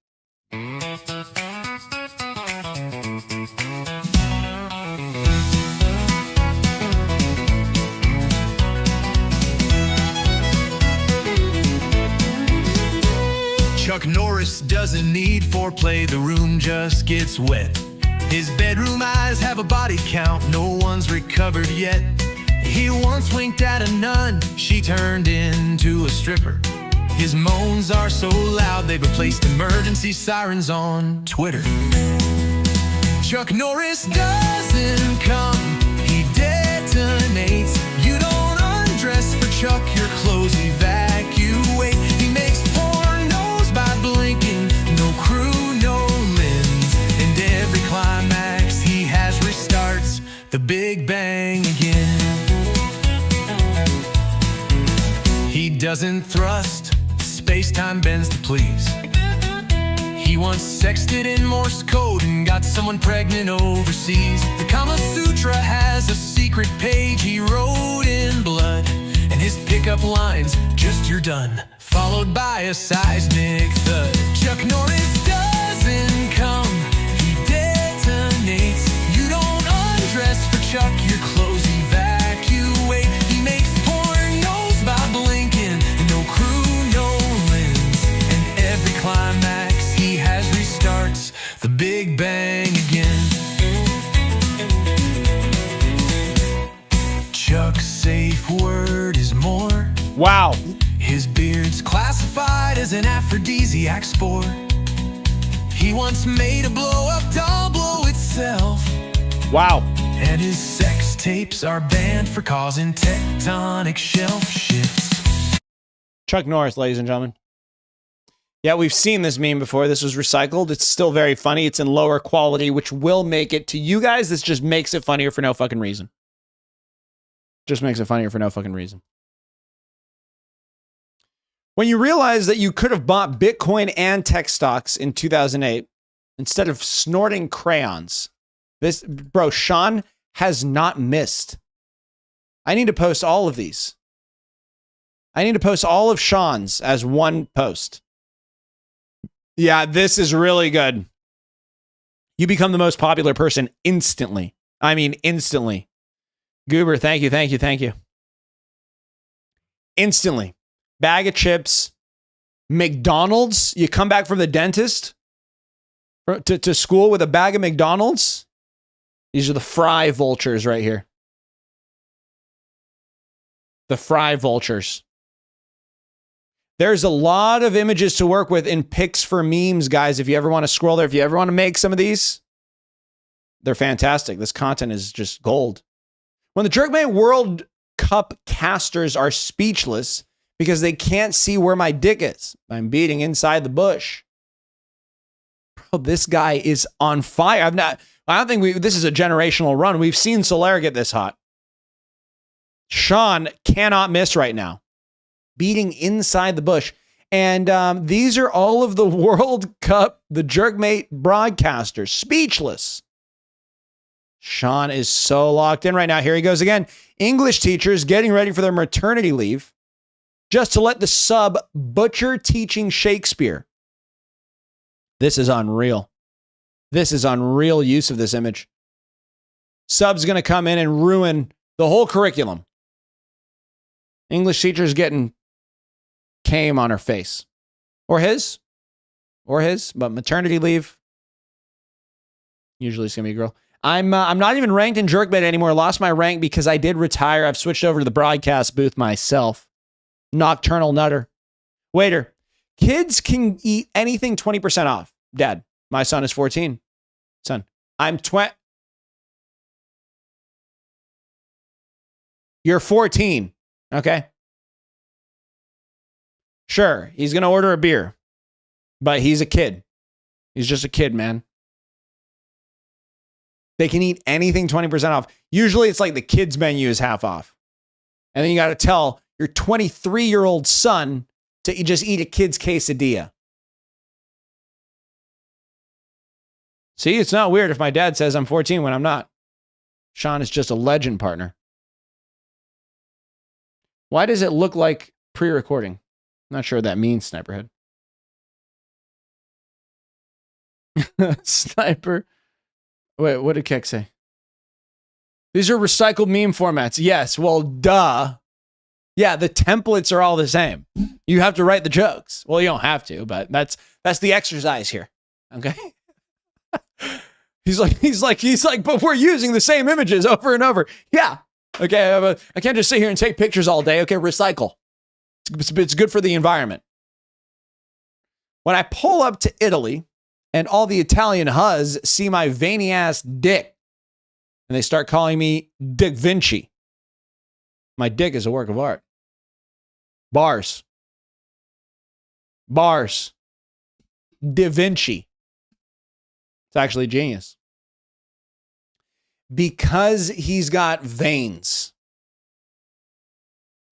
Chuck Norris doesn't need foreplay, the room just gets wet. His bedroom eyes have a body count, no one's recovered yet. He once winked at a nun, she turned into a stripper. His moans are so loud, they've replaced emergency sirens on Twitter. Chuck Norris doesn't come, he detonates. You don't undress for Chuck, your clothes evacuate. He makes pornos by blinking, no crew, no lens. And every climax he has restarts the Big Bang again. He doesn't thrust, space-time bends to please. He once sexted in Morse code and got someone pregnant overseas. The Kama Sutra has a secret page he wrote in blood, and his pickup lines, just you're done, followed by a seismic thud. Chuck Norris doesn't come, he detonates. You don't undress for Chuck, your clothes evacuate. He makes pornos by blinking, no crew, no lens. And every climax he has restarts the Big Bang again. Chuck's safe word is more. Wow. His beard's classified as an aphrodisiac sport. He once made a blow-up doll blow itself. Wow. And his sex tapes are banned for causing tectonic shelf shifts. Chuck Norris, ladies and gentlemen. Yeah, we've seen this meme before. This was recycled. It's still very funny. It's in lower quality, which will make it to you guys. This just makes it funnier for no fucking reason. Just makes it funnier for no fucking reason. When you realize that you could have bought Bitcoin and tech stocks in 2008 instead of snorting crayons. This, bro, Sean has not missed. I need to post all of these. I need to post all of Sean's as one post. Yeah, this is really good. You become the most popular person instantly. I mean, instantly. Goober, thank you, thank you, thank you. Instantly. Bag of chips. McDonald's. You come back from the dentist to school with a bag of McDonald's. These are the fry vultures right here. The fry vultures. There's a lot of images to work with in pics for memes, guys. If you ever want to scroll there, if you ever want to make some of these, they're fantastic. This content is just gold. When the Jerkmate World Cup casters are speechless because they can't see where my dick is. I'm beating inside the bush. Bro, this guy is on fire. I don't think this is a generational run. We've seen Solaire get this hot. Sean cannot miss right now. Beating inside the bush. And these are all of the World Cup, the Jerkmate broadcasters. Speechless. Sean is so locked in right now. Here he goes again. English teachers getting ready for their maternity leave just to let the sub butcher teaching Shakespeare. This is unreal. This is unreal use of this image. Sub's going to come in and ruin the whole curriculum. English teacher's getting came on her face. Or his, but maternity leave. Usually it's going to be a girl. I'm not even ranked in Jerkbait anymore. I lost my rank because I did retire. I've switched over to the broadcast booth myself. Nocturnal nutter. Waiter, kids can eat anything 20% off. Dad, my son is 14. Son, I'm 20. You're 14. Okay. Sure, he's going to order a beer, but he's a kid. He's just a kid, man. They can eat anything 20% off. Usually it's like the kids menu is half off. And then you got to tell your 23-year-old son to just eat a kid's quesadilla. See, it's not weird if my dad says I'm 14 when I'm not. Sean is just a legend, partner. Why does it look like pre-recording? Not sure what that means, Sniperhead. Sniper. Wait, what did Keck say? These are recycled meme formats. Yes, well, duh. Yeah, the templates are all the same. You have to write the jokes. Well, you don't have to, but that's the exercise here. Okay? He's like, but we're using the same images over and over. Yeah. Okay, I can't just sit here and take pictures all day. Okay, recycle. It's good for the environment. When I pull up to Italy and all the Italian huzz see my veiny ass dick and they start calling me Dick Vinci. My dick is a work of art. Bars. Da Vinci. It's actually genius. Because he's got veins.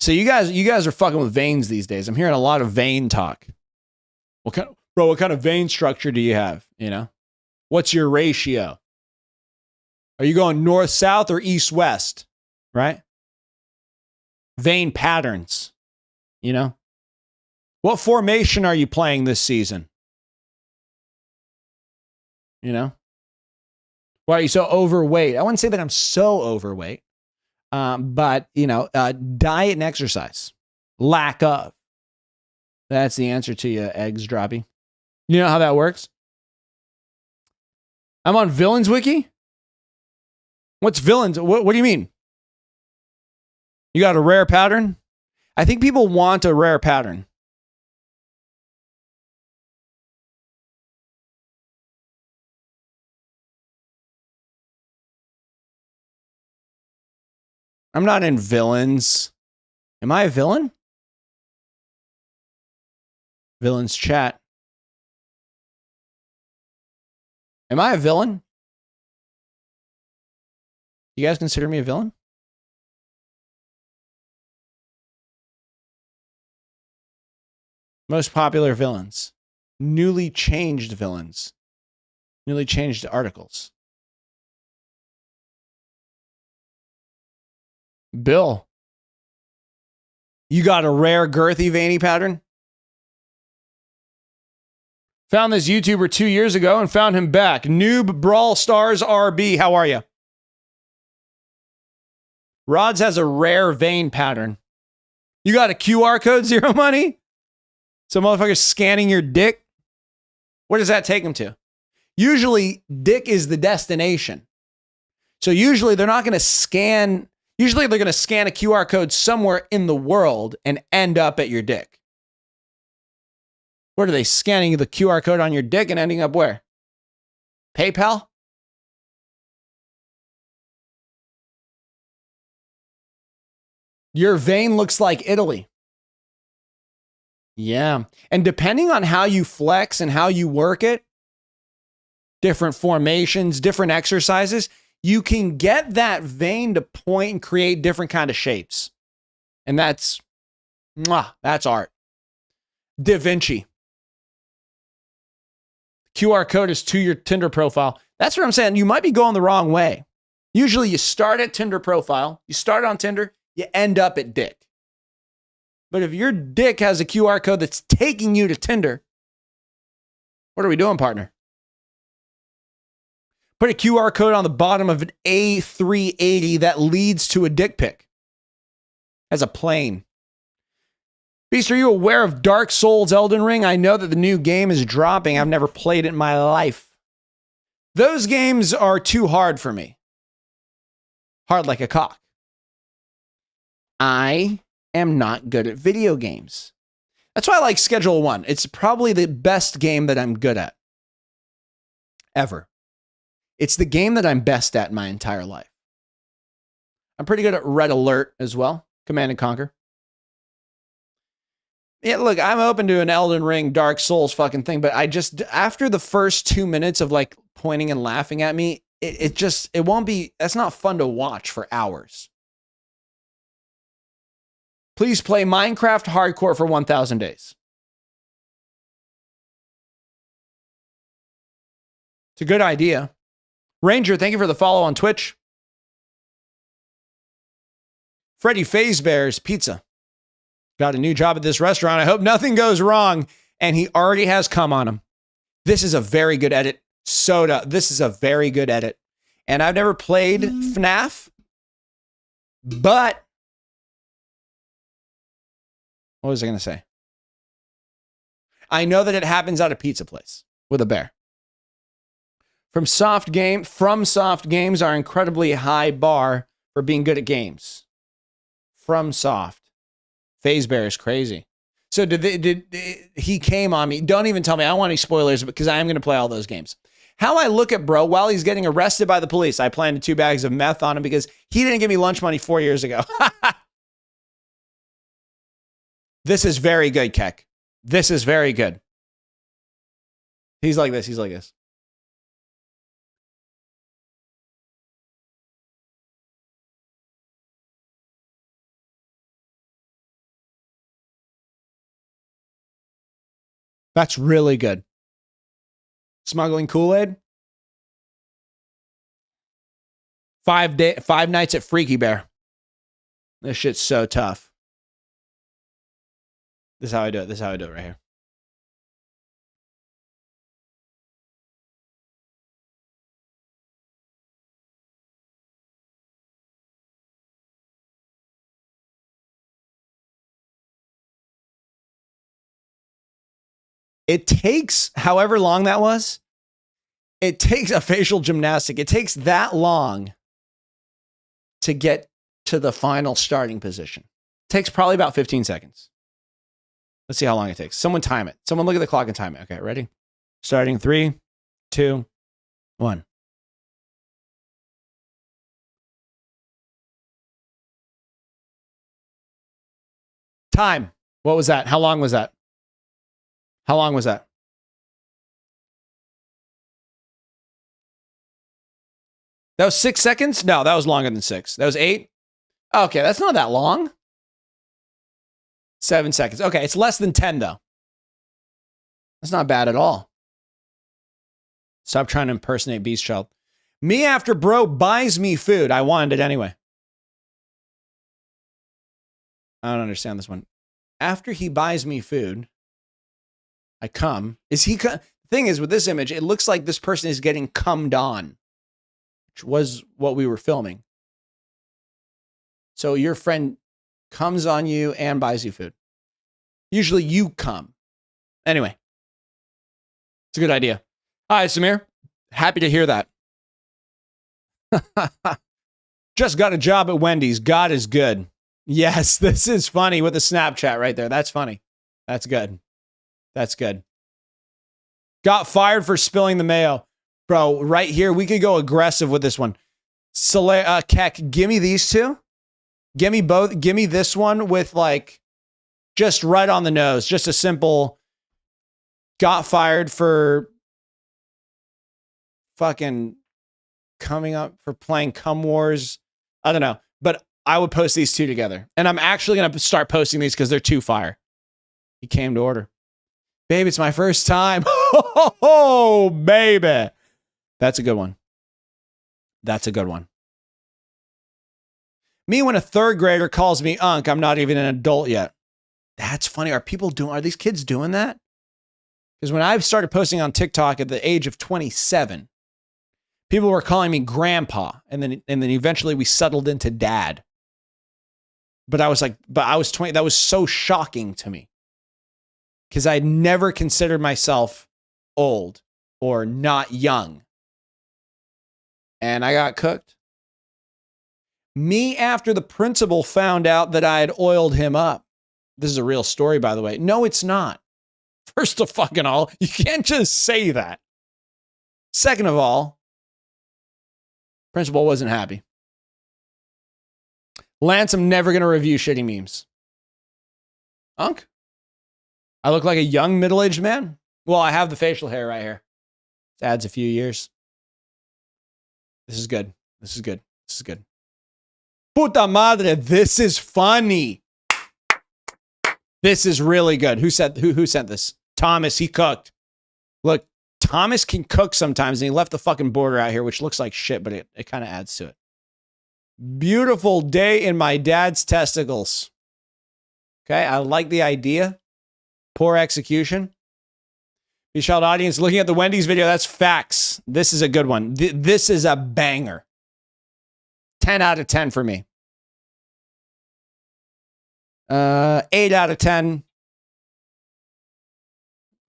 So you guys are fucking with veins these days. I'm hearing a lot of vein talk. What kind of vein structure do you have? You know? What's your ratio? Are you going north-south or east-west? Right? Vein patterns. You know? What formation are you playing this season? You know? Why are you so overweight? I wouldn't say that I'm so overweight. But, you know, diet and exercise. Lack of. That's the answer to you, eggs dropping. You know how that works? I'm on Villains Wiki? What's villains? What do you mean? You got a rare pattern? I think people want a rare pattern. I'm not in villains. Am I a villain? Villains chat. Am I a villain? You guys consider me a villain? Most popular villains. Newly changed villains. Newly changed articles. Bill. You got a rare girthy veiny pattern? Found this YouTuber 2 years ago and found him back. Noob Brawl Stars RB. How are you? Rods has a rare vein pattern. You got a QR code, Zero Money? Some motherfucker scanning your dick? Where does that take him to? Usually, dick is the destination. So usually they're not going to scan. Usually they're going to scan a QR code somewhere in the world and end up at your dick. What are they scanning the QR code on your dick and ending up where? PayPal? Your vein looks like Italy. Yeah. And depending on how you flex and how you work it, different formations, different exercises, you can get that vein to point and create different kind of shapes. And that's art. Da Vinci. QR code is to your Tinder profile. That's what I'm saying. You might be going the wrong way. Usually you start at Tinder profile, you start on Tinder, you end up at dick. But if your dick has a QR code that's taking you to Tinder, what are we doing, partner? Put a QR code on the bottom of an A380 that leads to a dick pic as a plane. Beast, are you aware of Dark Souls Elden Ring? I know that the new game is dropping. I've never played it in my life. Those games are too hard for me. Hard like a cock. I am not good at video games. That's why I like Schedule 1. It's probably the best game that I'm good at. Ever. It's the game that I'm best at in my entire life. I'm pretty good at Red Alert as well. Command and Conquer. Yeah, look, I'm open to an Elden Ring, Dark Souls fucking thing, but I just, after the first 2 minutes of like pointing and laughing at me, it won't be, that's not fun to watch for hours. Please play Minecraft Hardcore for 1,000 days. It's a good idea. Ranger, thank you for the follow on Twitch. Freddy Fazbear's Pizza. Got a new job at this restaurant. I hope nothing goes wrong. And he already has cum on him. This is a very good edit. Soda, this is a very good edit. And I've never played FNAF, but what was I going to say? I know that it happens at a pizza place with a bear. From Soft Games are incredibly high bar for being good at games. From Soft. FaZe Bear is crazy. So he came on me. Don't even tell me. I don't want any spoilers because I am going to play all those games. How I look at bro while he's getting arrested by the police. I planted 2 bags of meth on him because he didn't give me lunch money 4 years ago. This is very good, Keck. This is very good. He's like this. He's like this. That's really good. Smuggling Kool-Aid. 5 nights at Freaky Bear. This shit's so tough. This is how I do it. This is how I do it right here. It takes however long that was. It takes a facial gymnastic. It takes that long to get to the final starting position. It takes probably about 15 seconds. Let's see how long it takes. Someone time it. Someone look at the clock and time it. Okay, ready? Starting 3, 2, 1. Time. What was that? How long was that? How long was that? That was 6 seconds? No, that was longer than 6. That was 8. Okay, that's not that long. 7 seconds. Okay, it's less than 10 though. That's not bad at all. Stop trying to impersonate Beast Child. Me after bro buys me food. I wanted it anyway. I don't understand this one. After he buys me food, I come. The thing is with this image, it looks like this person is getting cummed on, which was what we were filming. So your friend comes on you and buys you food. Usually you come. Anyway, it's a good idea. Hi, Samir. Happy to hear that. Just got a job at Wendy's. God is good. Yes, this is funny with the Snapchat right there. That's funny. That's good. That's good. Got fired for spilling the mayo. Bro, right here, we could go aggressive with this one. Keck, give me these two. Give me both. Give me this one with like just right on the nose. Just a simple got fired for fucking coming up for playing Cum Wars. I don't know. But I would post these two together. And I'm actually going to start posting these because they're too fire. He came to order. Babe, it's my first time. Oh, baby. That's a good one. That's a good one. Me when a third grader calls me Unc, I'm not even an adult yet. That's funny. Are these kids doing that? Because when I started posting on TikTok at the age of 27, people were calling me grandpa. And then eventually we settled into dad. But I was 20. That was so shocking to me. Because I'd never considered myself old or not young. And I got cooked. Me after the principal found out that I had oiled him up. This is a real story, by the way. No, it's not. First of fucking all, you can't just say that. Second of all, principal wasn't happy. Lance, I'm never going to review shitty memes. Unc? I look like a young middle-aged man? Well, I have the facial hair right here. This adds a few years. This is good. This is good. This is good. Puta madre, this is funny. This is really good. Who sent this? Thomas, he cooked. Look, Thomas can cook sometimes, and he left the fucking border out here, which looks like shit, but it kind of adds to it. Beautiful day in my dad's testicles. Okay, I like the idea. Poor execution. Child audience, looking at the Wendy's video, that's facts. This is a good one. This is a banger. 10 out of 10 for me. 8 out of 10.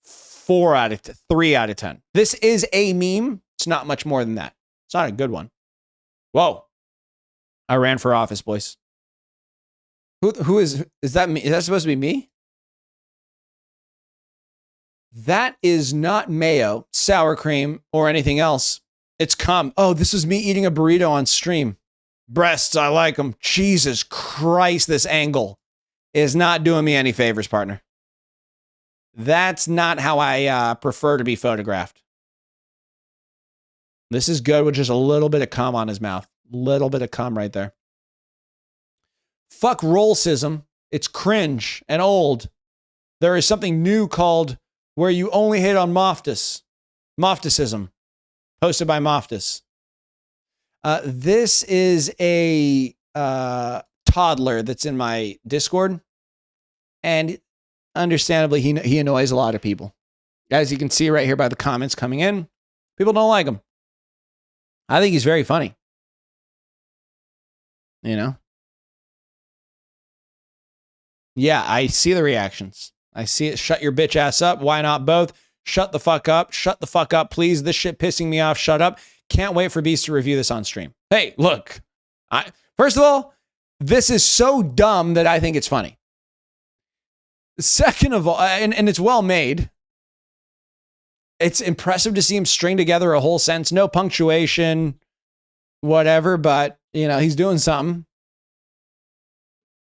4 out of 10. 3 out of 10. This is a meme. It's not much more than that. It's not a good one. Whoa. I ran for office, boys. Who is that me? Is that supposed to be me? That is not mayo, sour cream, or anything else. It's cum. Oh, this is me eating a burrito on stream. Breasts, I like them. Jesus Christ, this angle is not doing me any favors, partner. That's not how I prefer to be photographed. This is good with just a little bit of cum on his mouth. Little bit of cum right there. Fuck rollsism. It's cringe and old. There is something new called where you only hit on Moftus. Moftusism. Hosted by Moftus. This is a toddler that's in my Discord. And understandably, he annoys a lot of people. As you can see right here by the comments coming in, people don't like him. I think he's very funny. You know? Yeah, I see the reactions. I see it. Shut your bitch ass up. Why not both? Shut the fuck up. Shut the fuck up, please. This shit pissing me off. Shut up. Can't wait for Beast to review this on stream. Hey, look. First of all, this is so dumb that I think it's funny. Second of all, and it's well made. It's impressive to see him string together a whole sentence. No punctuation, whatever, but, you know, he's doing something.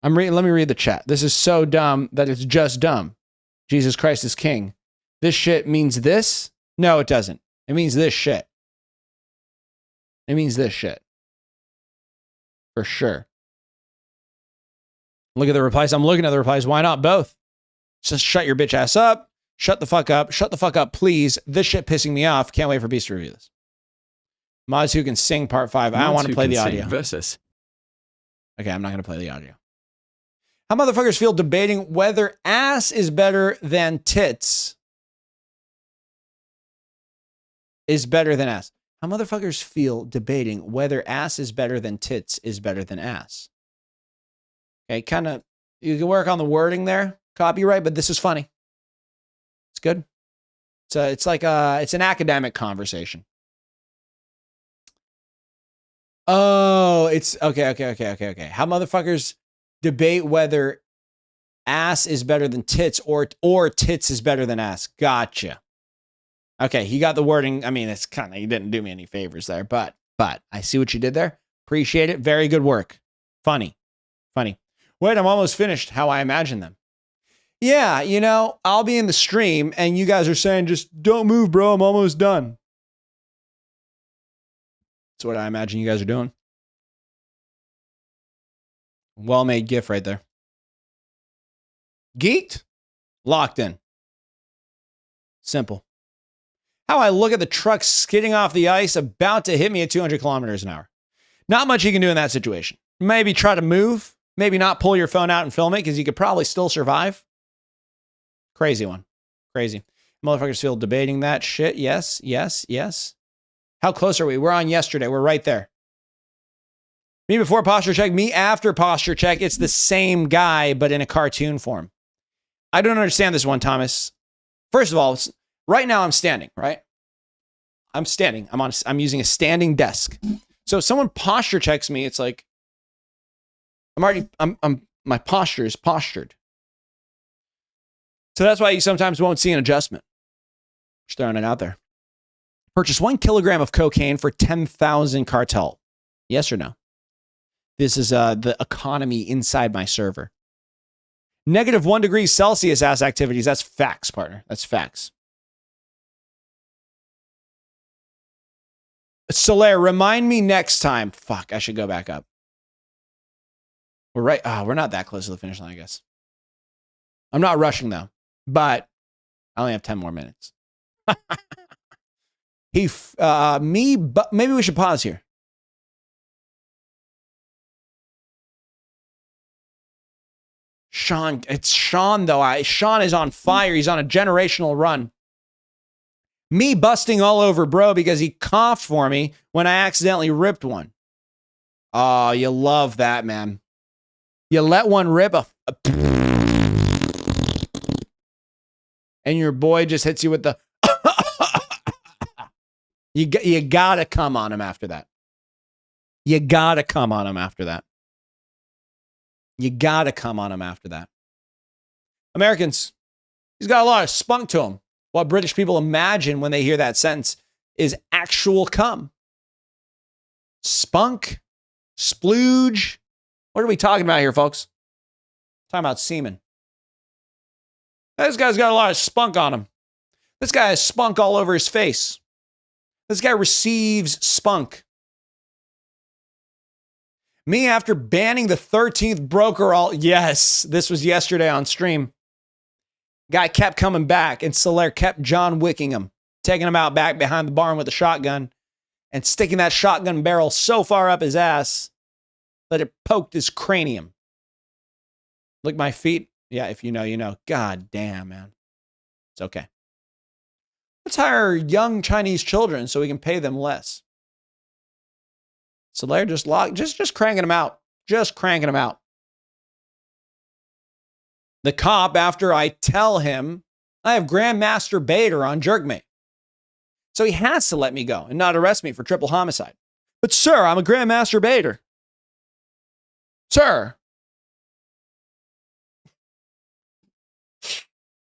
Let me read the chat. This is so dumb that it's just dumb. Jesus Christ is king. This shit means this? No, it doesn't. It means this shit. It means this shit. For sure. Look at the replies. I'm looking at the replies. Why not both? Just shut your bitch ass up. Shut the fuck up. Shut the fuck up, please. This shit pissing me off. Can't wait for Beast to review this. Mods who can sing part 5. I don't want to play the audio. Versus. Okay, I'm not going to play the audio. How motherfuckers feel debating whether ass is better than tits is better than ass. How motherfuckers feel debating whether ass is better than tits is better than ass. Okay, kind of, you can work on the wording there, copyright, but this is funny. It's good. It's like it's an academic conversation. Oh, it's okay. How motherfuckers debate whether ass is better than tits or tits is better than ass. Gotcha. Okay, he got the wording. I mean, it's kind of, he didn't do me any favors there, but I see what you did there. Appreciate it. Very good work. Funny. Wait, I'm almost finished how I imagine them. Yeah, you know, I'll be in the stream and you guys are saying, just don't move, bro. I'm almost done. That's what I imagine you guys are doing. Well-made gif right there. Geeked? Locked in. Simple. How I look at the truck skidding off the ice about to hit me at 200 kilometers an hour. Not much you can do in that situation. Maybe try to move. Maybe not pull your phone out and film it because you could probably still survive. Crazy one. Crazy. Motherfuckers feel debating that shit. Yes. How close are we? We're on yesterday. We're right there. Me before posture check, me after posture check. It's the same guy, but in a cartoon form. I don't understand this one, Thomas. First of all, right now I'm standing, right? I'm standing. I'm using a standing desk. So if someone posture checks me, it's like my posture is postured. So that's why you sometimes won't see an adjustment. Just throwing it out there. Purchase 1 kilogram of cocaine for 10,000 cartel. Yes or no? This is the economy inside my server. -1 degree Celsius ass activities. That's facts, partner. That's facts. Solaire, remind me next time. Fuck, I should go back up. We're right. Oh, we're not that close to the finish line, I guess. I'm not rushing though, but I only have 10 more minutes. But maybe we should pause here. Sean, it's Sean though. Sean is on fire. He's on a generational run. Me busting all over bro because he coughed for me when I accidentally ripped one. Oh, you love that, man. You let one rip and your boy just hits you with the you gotta come on him after that. You gotta come on him after that. You gotta come on him after that. Americans, he's got a lot of spunk to him. What British people imagine when they hear that sentence is actual cum. Spunk, splooge. What are we talking about here, folks? Talking about semen. This guy's got a lot of spunk on him. This guy has spunk all over his face. This guy receives spunk. Me after banning the 13th broker all. Yes, this was yesterday on stream. Guy kept coming back and Solaire kept John Wicking him, taking him out back behind the barn with a shotgun and sticking that shotgun barrel so far up his ass that it poked his cranium. Lick my feet. Yeah, if you know, you know. God damn, man. It's okay. Let's hire young Chinese children so we can pay them less. Solaire just cranking them out. Just cranking them out. The cop, after I tell him I have Grandmaster Bader on Jerkmate. So he has to let me go and not arrest me for triple homicide. But sir, I'm a Grandmaster Bader. Sir.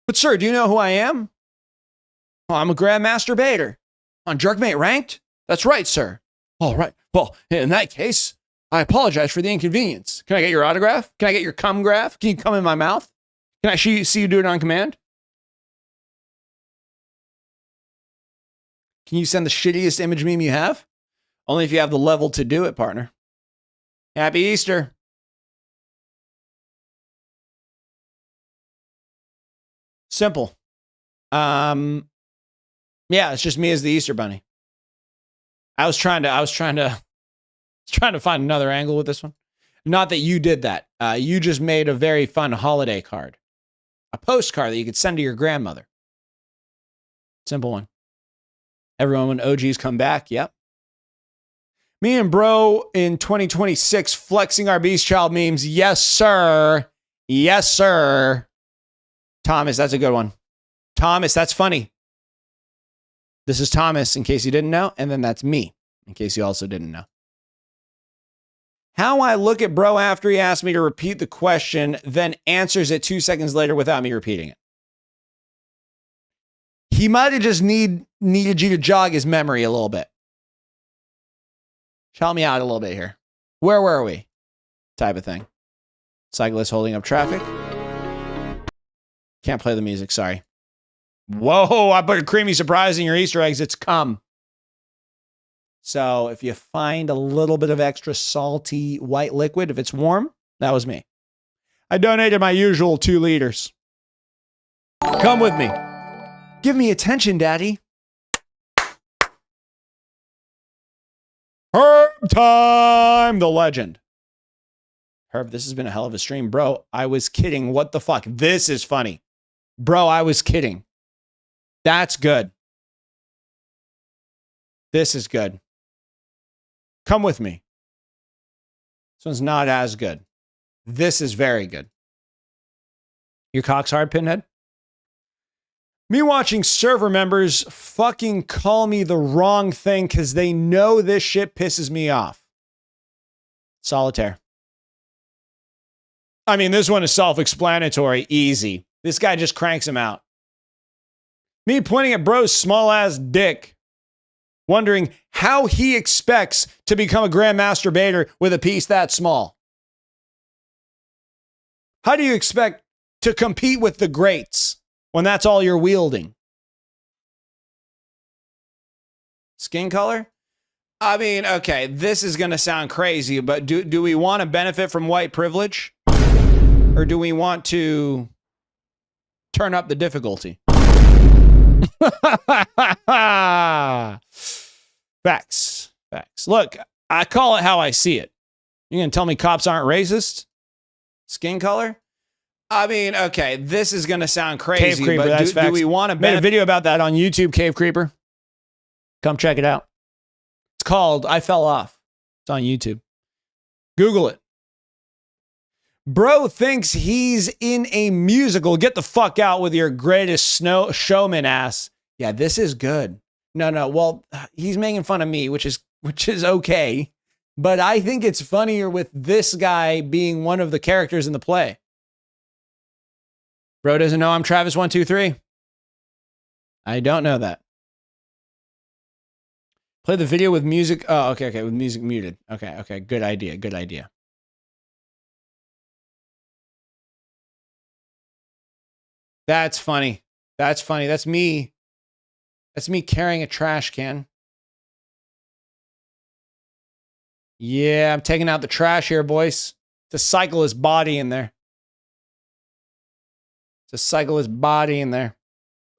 But sir, do you know who I am? Oh, I'm a Grandmaster Bader. On Jerkmate ranked? That's right, sir. All right. Well, in that case, I apologize for the inconvenience. Can I get your autograph? Can I get your cum graph? Can you come in my mouth? Can I see you do it on command? Can you send the shittiest image meme you have? Only if you have the level to do it, partner. Happy Easter. Simple. Yeah, it's just me as the Easter Bunny. I was trying to find another angle with this one. Not that you did that. You just made a very fun holiday card. A postcard that you could send to your grandmother. Simple one. Everyone when OGs come back, yep. Me and bro in 2026 flexing our Beast Child memes. Yes, sir. Yes, sir. Thomas, that's a good one. Thomas, that's funny. This is Thomas, in case you didn't know. And then that's me, in case you also didn't know. How I look at bro after he asks me to repeat the question, then answers it 2 seconds later without me repeating it. He might have just needed you to jog his memory a little bit. Help me out a little bit here. Where were we? Type of thing. Cyclist holding up traffic. Can't play the music, sorry. Whoa, I put a creamy surprise in your Easter eggs. It's cum. So if you find a little bit of extra salty white liquid, if it's warm, that was me. I donated my usual 2 liters. Come with me. Give me attention, Daddy. Herb time, the legend. Herb, this has been a hell of a stream. Bro, I was kidding. What the fuck? This is funny. Bro, I was kidding. That's good. This is good. Come with me. This one's not as good. This is very good. Your cock's hard, Pinhead? Me watching server members fucking call me the wrong thing because they know this shit pisses me off. Solitaire. I mean, this one is self-explanatory. Easy. This guy just cranks him out. Me pointing at bro's small-ass dick, wondering how he expects to become a grandmaster baiter with a piece that small. How do you expect to compete with the greats when that's all you're wielding? Skin color? I mean, okay, this is going to sound crazy, but do we want to benefit from white privilege? Or do we want to turn up the difficulty? Facts. Facts. Look, I call it how I see it. You gonna tell me cops aren't racist? Skin color? I mean, okay, this is gonna sound crazy, Cave Creeper, but that's do we want to made a video about that on YouTube, Cave Creeper. Come check it out. It's called I Fell Off. It's on YouTube. Google it. Bro thinks he's in a musical. Get the fuck out with your greatest showman ass. Yeah, this is good. No. Well, he's making fun of me, which is okay. But I think it's funnier with this guy being one of the characters in the play. Bro doesn't know I'm Travis123. I don't know that. Play the video with music. Oh, okay. With music muted. Okay. Good idea. That's funny. That's me. That's me carrying a trash can. Yeah, I'm taking out the trash here, boys. To cycle his body in there.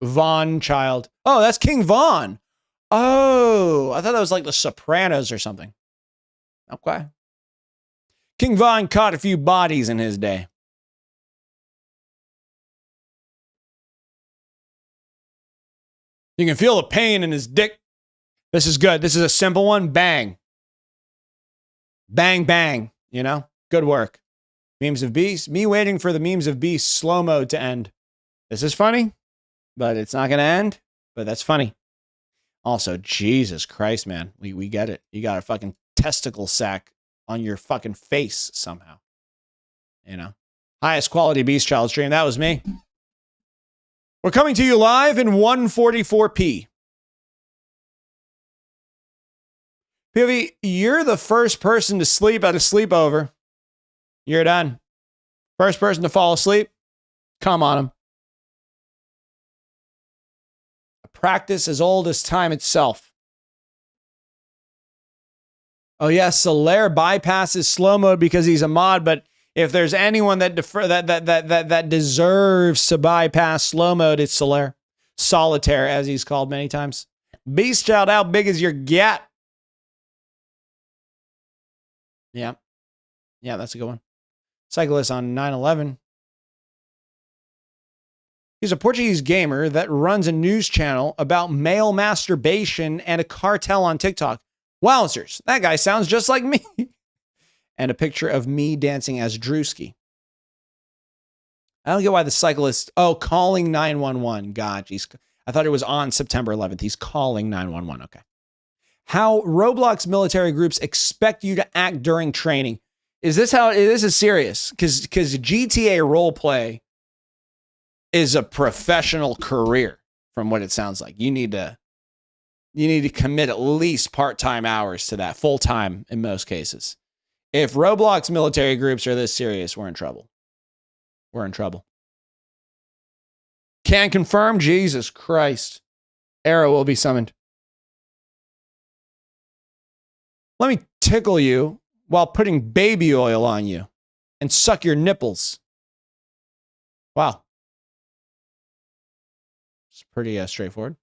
Vaughn child. Oh, that's King Vaughn. Oh, I thought that was like the Sopranos or something. Okay. King Vaughn caught a few bodies in his day. You can feel the pain in his dick. This is good. This is a simple one. Bang. Bang, bang. You know? Good work. Memes of Beast. Me waiting for the Memes of Beast slow mode to end. This is funny, but it's not going to end. But that's funny. Also, Jesus Christ, man. We get it. You got a fucking testicle sack on your fucking face somehow. You know? Highest quality Beast Child stream. That was me. We're coming to you live in 144p. POV, you're the first person to sleep at a sleepover. You're done. First person to fall asleep, come on him. A practice as old as time itself. Oh yeah, Solaire bypasses slow mode because he's a mod, but if there's anyone that that deserves to bypass slow mode, it's Solaire. Solitaire, as he's called many times. Beast Child, how big is your gat? Yeah, that's a good one. Cyclist on 9/11. He's a Portuguese gamer that runs a news channel about male masturbation and a cartel on TikTok. Wowzers, that guy sounds just like me. And a picture of me dancing as Drewski. I don't get why the cyclist... Oh, calling 911. God, I thought it was on September 11th. He's calling 911. Okay. How Roblox military groups expect you to act during training. Is this how this is serious? Because GTA roleplay is a professional career, from what it sounds like. You need to commit at least part-time hours to that, full-time in most cases. If Roblox military groups are this serious, we're in trouble. We're in trouble. Can confirm, Jesus Christ. Arrow will be summoned. Let me tickle you while putting baby oil on you and suck your nipples. Wow. It's pretty straightforward.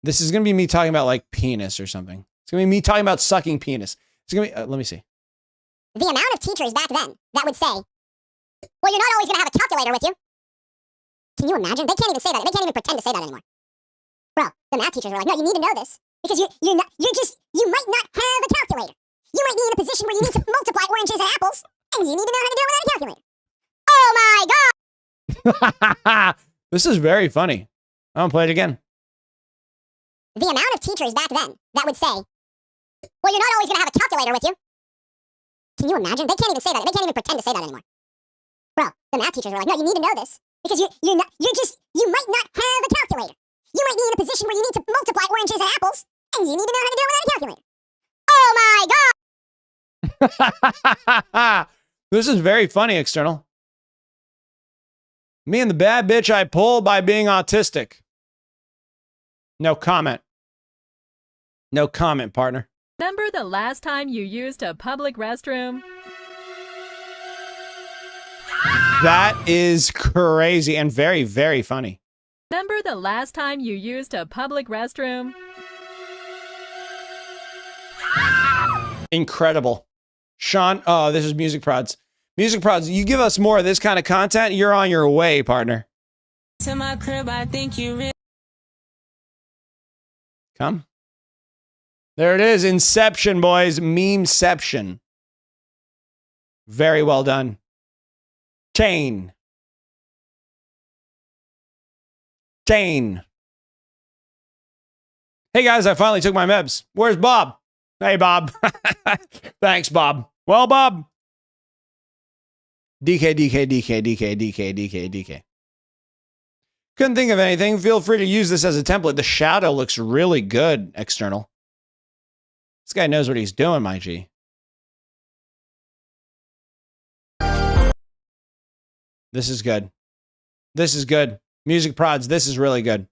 This is going to be me talking about like penis or something. It's going to be me talking about sucking penis. It's going to be, let me see. The amount of teachers back then that would say, well, you're not always going to have a calculator with you. Can you imagine? They can't even say that. They can't even pretend to say that anymore. Bro, the math teachers were like, no, you need to know this because you might not have a calculator. You might be in a position where you need to multiply oranges and apples and you need to know how to do it without a calculator. Oh my God. This is very funny. I'm going to play it again. The amount of teachers back then that would say, well, you're not always going to have a calculator with you. Can you imagine? They can't even say that. They can't even pretend to say that anymore. Bro, the math teachers were like, no, you need to know this because you might not have a calculator. You might be in a position where you need to multiply oranges and apples and you need to know how to do it without a calculator. Oh my God. This is very funny, External. Me and the bad bitch I pulled by being autistic. No comment. No comment, partner. Remember the last time you used a public restroom? That is crazy and very, very funny. Remember the last time you used a public restroom? Incredible. Sean, oh, this is Music Prods. Music Prods, you give us more of this kind of content, you're on your way, partner. To my crib, I think you really Come. There it is. Inception, boys. Memeception. Very well done. Chain. Hey guys, I finally took my meds. Where's Bob? Hey, Bob. Thanks, Bob. Well, Bob. DK. Couldn't think of anything. Feel free to use this as a template. The shadow looks really good, External. This guy knows what he's doing, my G. This is good. This is good. Music Prods, this is really good.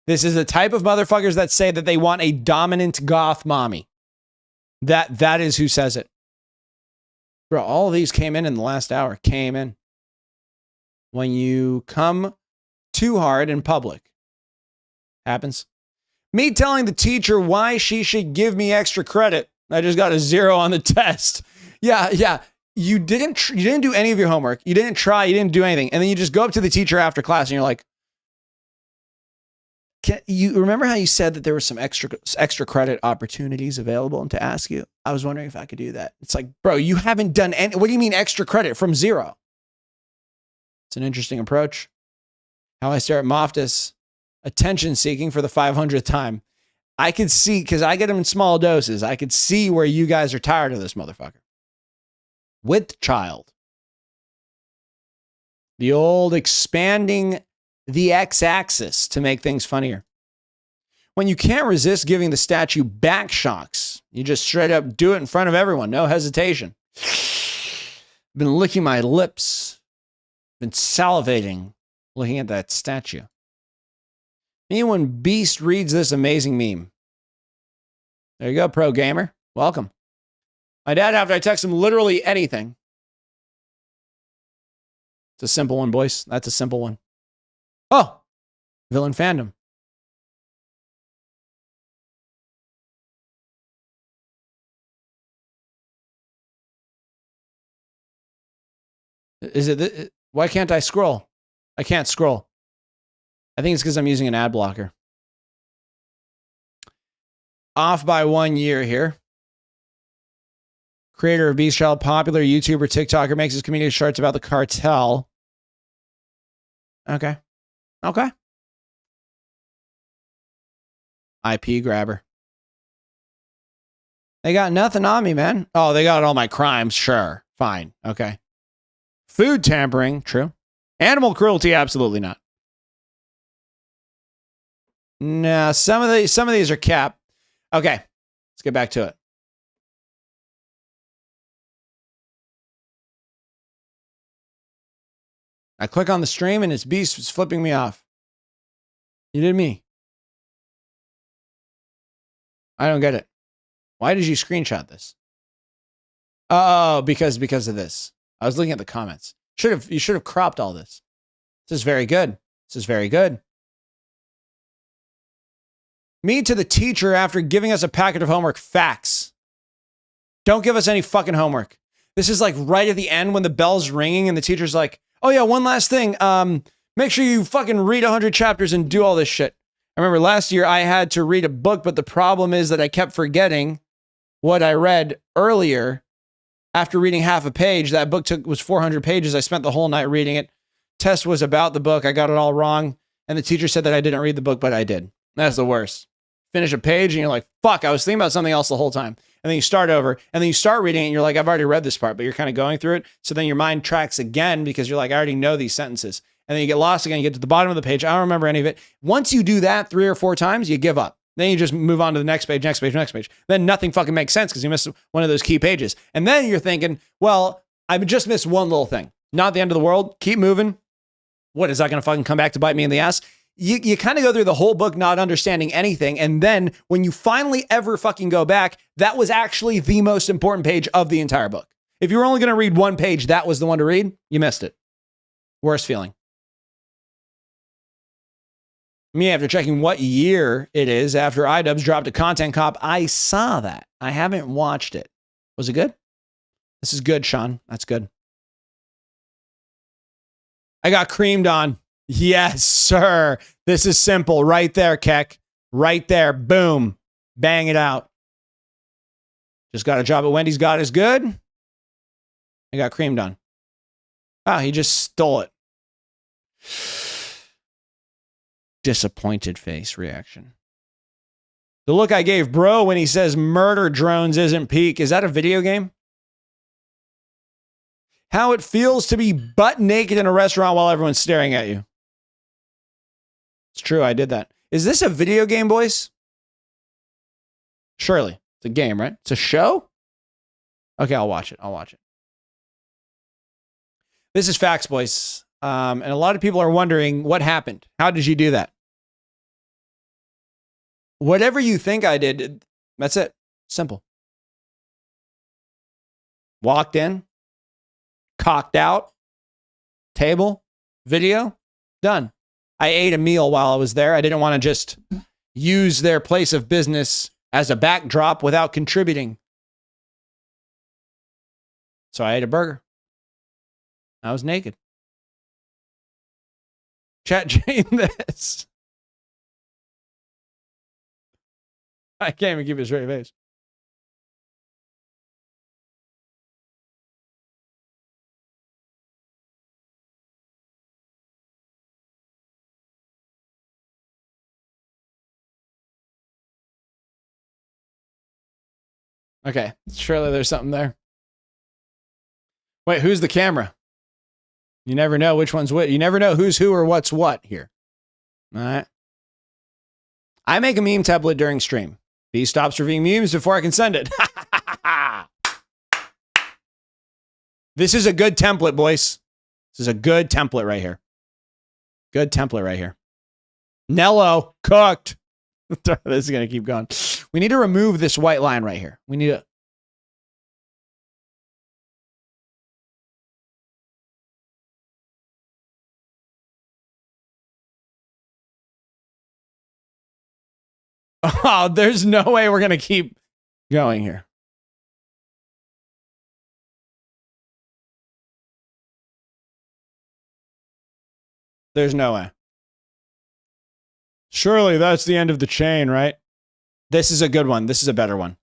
This is the type of motherfuckers that say that they want a dominant goth mommy. That is who says it. Bro, all of these came in the last hour. Came in. When you come too hard in public. Happens. Me telling the teacher why she should give me extra credit. I just got a 0 on the test. Yeah. You didn't do any of your homework. You didn't try. You didn't do anything. And then you just go up to the teacher after class and you're like, you remember how you said that there were some extra credit opportunities available and to ask you? I was wondering if I could do that. It's like, bro, you haven't done any. What do you mean extra credit from 0? It's an interesting approach. How I stare at Moftus, attention seeking for the 500th time. I could see, because I get them in small doses, I could see where you guys are tired of this motherfucker. With child. The old expanding the x-axis to make things funnier. When you can't resist giving the statue back shocks, you just straight up do it in front of everyone. No hesitation. Been licking my lips. Been salivating looking at that statue. Me when Beast reads this amazing meme. There you go, pro gamer. Welcome. My dad, after I text him literally anything. It's a simple one, boys. That's a simple one. Oh, villain fandom. Is it? Why can't I scroll? I can't scroll. I think it's because I'm using an ad blocker. Off by 1 year here. Creator of Beast Child, popular YouTuber, TikToker, makes his community shorts about the cartel. Okay. IP grabber. They got nothing on me, man. Oh, they got all my crimes. Sure. Fine. Okay. Food tampering. True. Animal cruelty. Absolutely not. Nah, some of these are cap. Okay. Let's get back to it. I click on the stream and its beast was flipping me off. You did me. I don't get it. Why did you screenshot this? Oh, because of this. I was looking at the comments. You should have cropped all this. This is very good. This is very good. Me to the teacher after giving us a packet of homework. Facts. Don't give us any fucking homework. This is like right at the end when the bell's ringing and the teacher's like, oh yeah, one last thing. Make sure you fucking read 100 chapters and do all this shit. I remember last year I had to read a book, but the problem is that I kept forgetting what I read earlier. After reading half a page, that book was 400 pages. I spent the whole night reading it. Test was about the book. I got it all wrong. And the teacher said that I didn't read the book, but I did. That's the worst. Finish a page and you're like, fuck, I was thinking about something else the whole time. And then you start over and then you start reading it and you're like, I've already read this part, but you're kind of going through it. So then your mind tracks again because you're like, I already know these sentences. And then you get lost again. You get to the bottom of the page. I don't remember any of it. Once you do that 3 or 4 times, you give up. Then you just move on to the next page, next page, next page. Then nothing fucking makes sense because you missed one of those key pages. And then you're thinking, well, I just missed one little thing. Not the end of the world. Keep moving. What, is that going to fucking come back to bite me in the ass? You kind of go through the whole book not understanding anything. And then when you finally ever fucking go back, that was actually the most important page of the entire book. If you were only going to read one page, that was the one to read. You missed it. Worst feeling. Me, after checking what year it is after iDubbbz dropped a content cop, I saw that. I haven't watched it. Was it good? This is good, Sean. That's good. I got creamed on. Yes, sir. This is simple. Right there, Keck. Right there. Boom. Bang it out. Just got a job at Wendy's. God is good. I got creamed on. Ah, he just stole it. Disappointed face reaction. The look I gave bro when he says murder drones isn't peak. Is that a video game? How it feels to be butt naked in a restaurant while everyone's staring at you. It's true, I did that. Is this a video game, boys? Surely. It's a game, right? It's a show? Okay, I'll watch it. I'll watch it. This is facts, boys. And a lot of people are wondering what happened. How did you do that? Whatever you think I did, that's it. Simple. Walked in, cocked out, table, video, done. I ate a meal while I was there. I didn't want to just use their place of business as a backdrop without contributing. So I ate a burger. I was naked. Chat Jane this. I can't even keep a straight face. Okay, surely there's something there. Wait, who's the camera? You never know which one's what. You never know who's who or what's what here. All right. I make a meme template during stream. B stops reviewing memes before I can send it. This is a good template, boys. This is a good template right here. Good template right here. Nello, cooked. This is going to keep going. We need to remove this white line right here. We need to. Oh, there's no way we're going to keep going here. There's no way. Surely that's the end of the chain, right? This is a good one. This is a better one.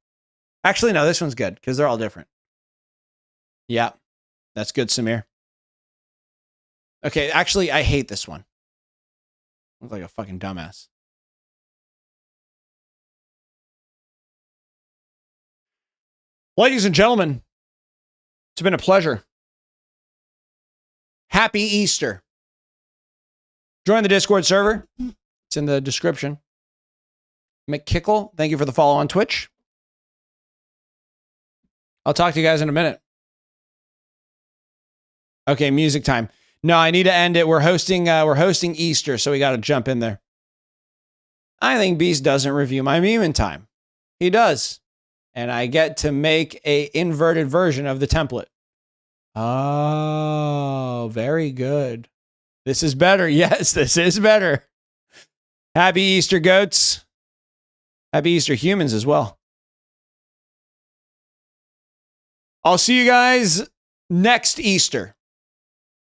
Actually, no, this one's good because they're all different. Yeah, that's good, Samir. Okay, actually, I hate this one. I look like a fucking dumbass. Ladies and gentlemen, it's been a pleasure. Happy Easter. Join the Discord server. It's in the description. McKickle, thank you for the follow on Twitch. I'll talk to you guys in a minute. Okay, music time. No, I need to end it. We're hosting Easter, so we got to jump in there. I think Beast doesn't review my meme in time. He does. And I get to make a inverted version of the template. Oh, very good. This is better. Yes, this is better. Happy Easter, goats. Happy Easter, humans, as well. I'll see you guys next Easter.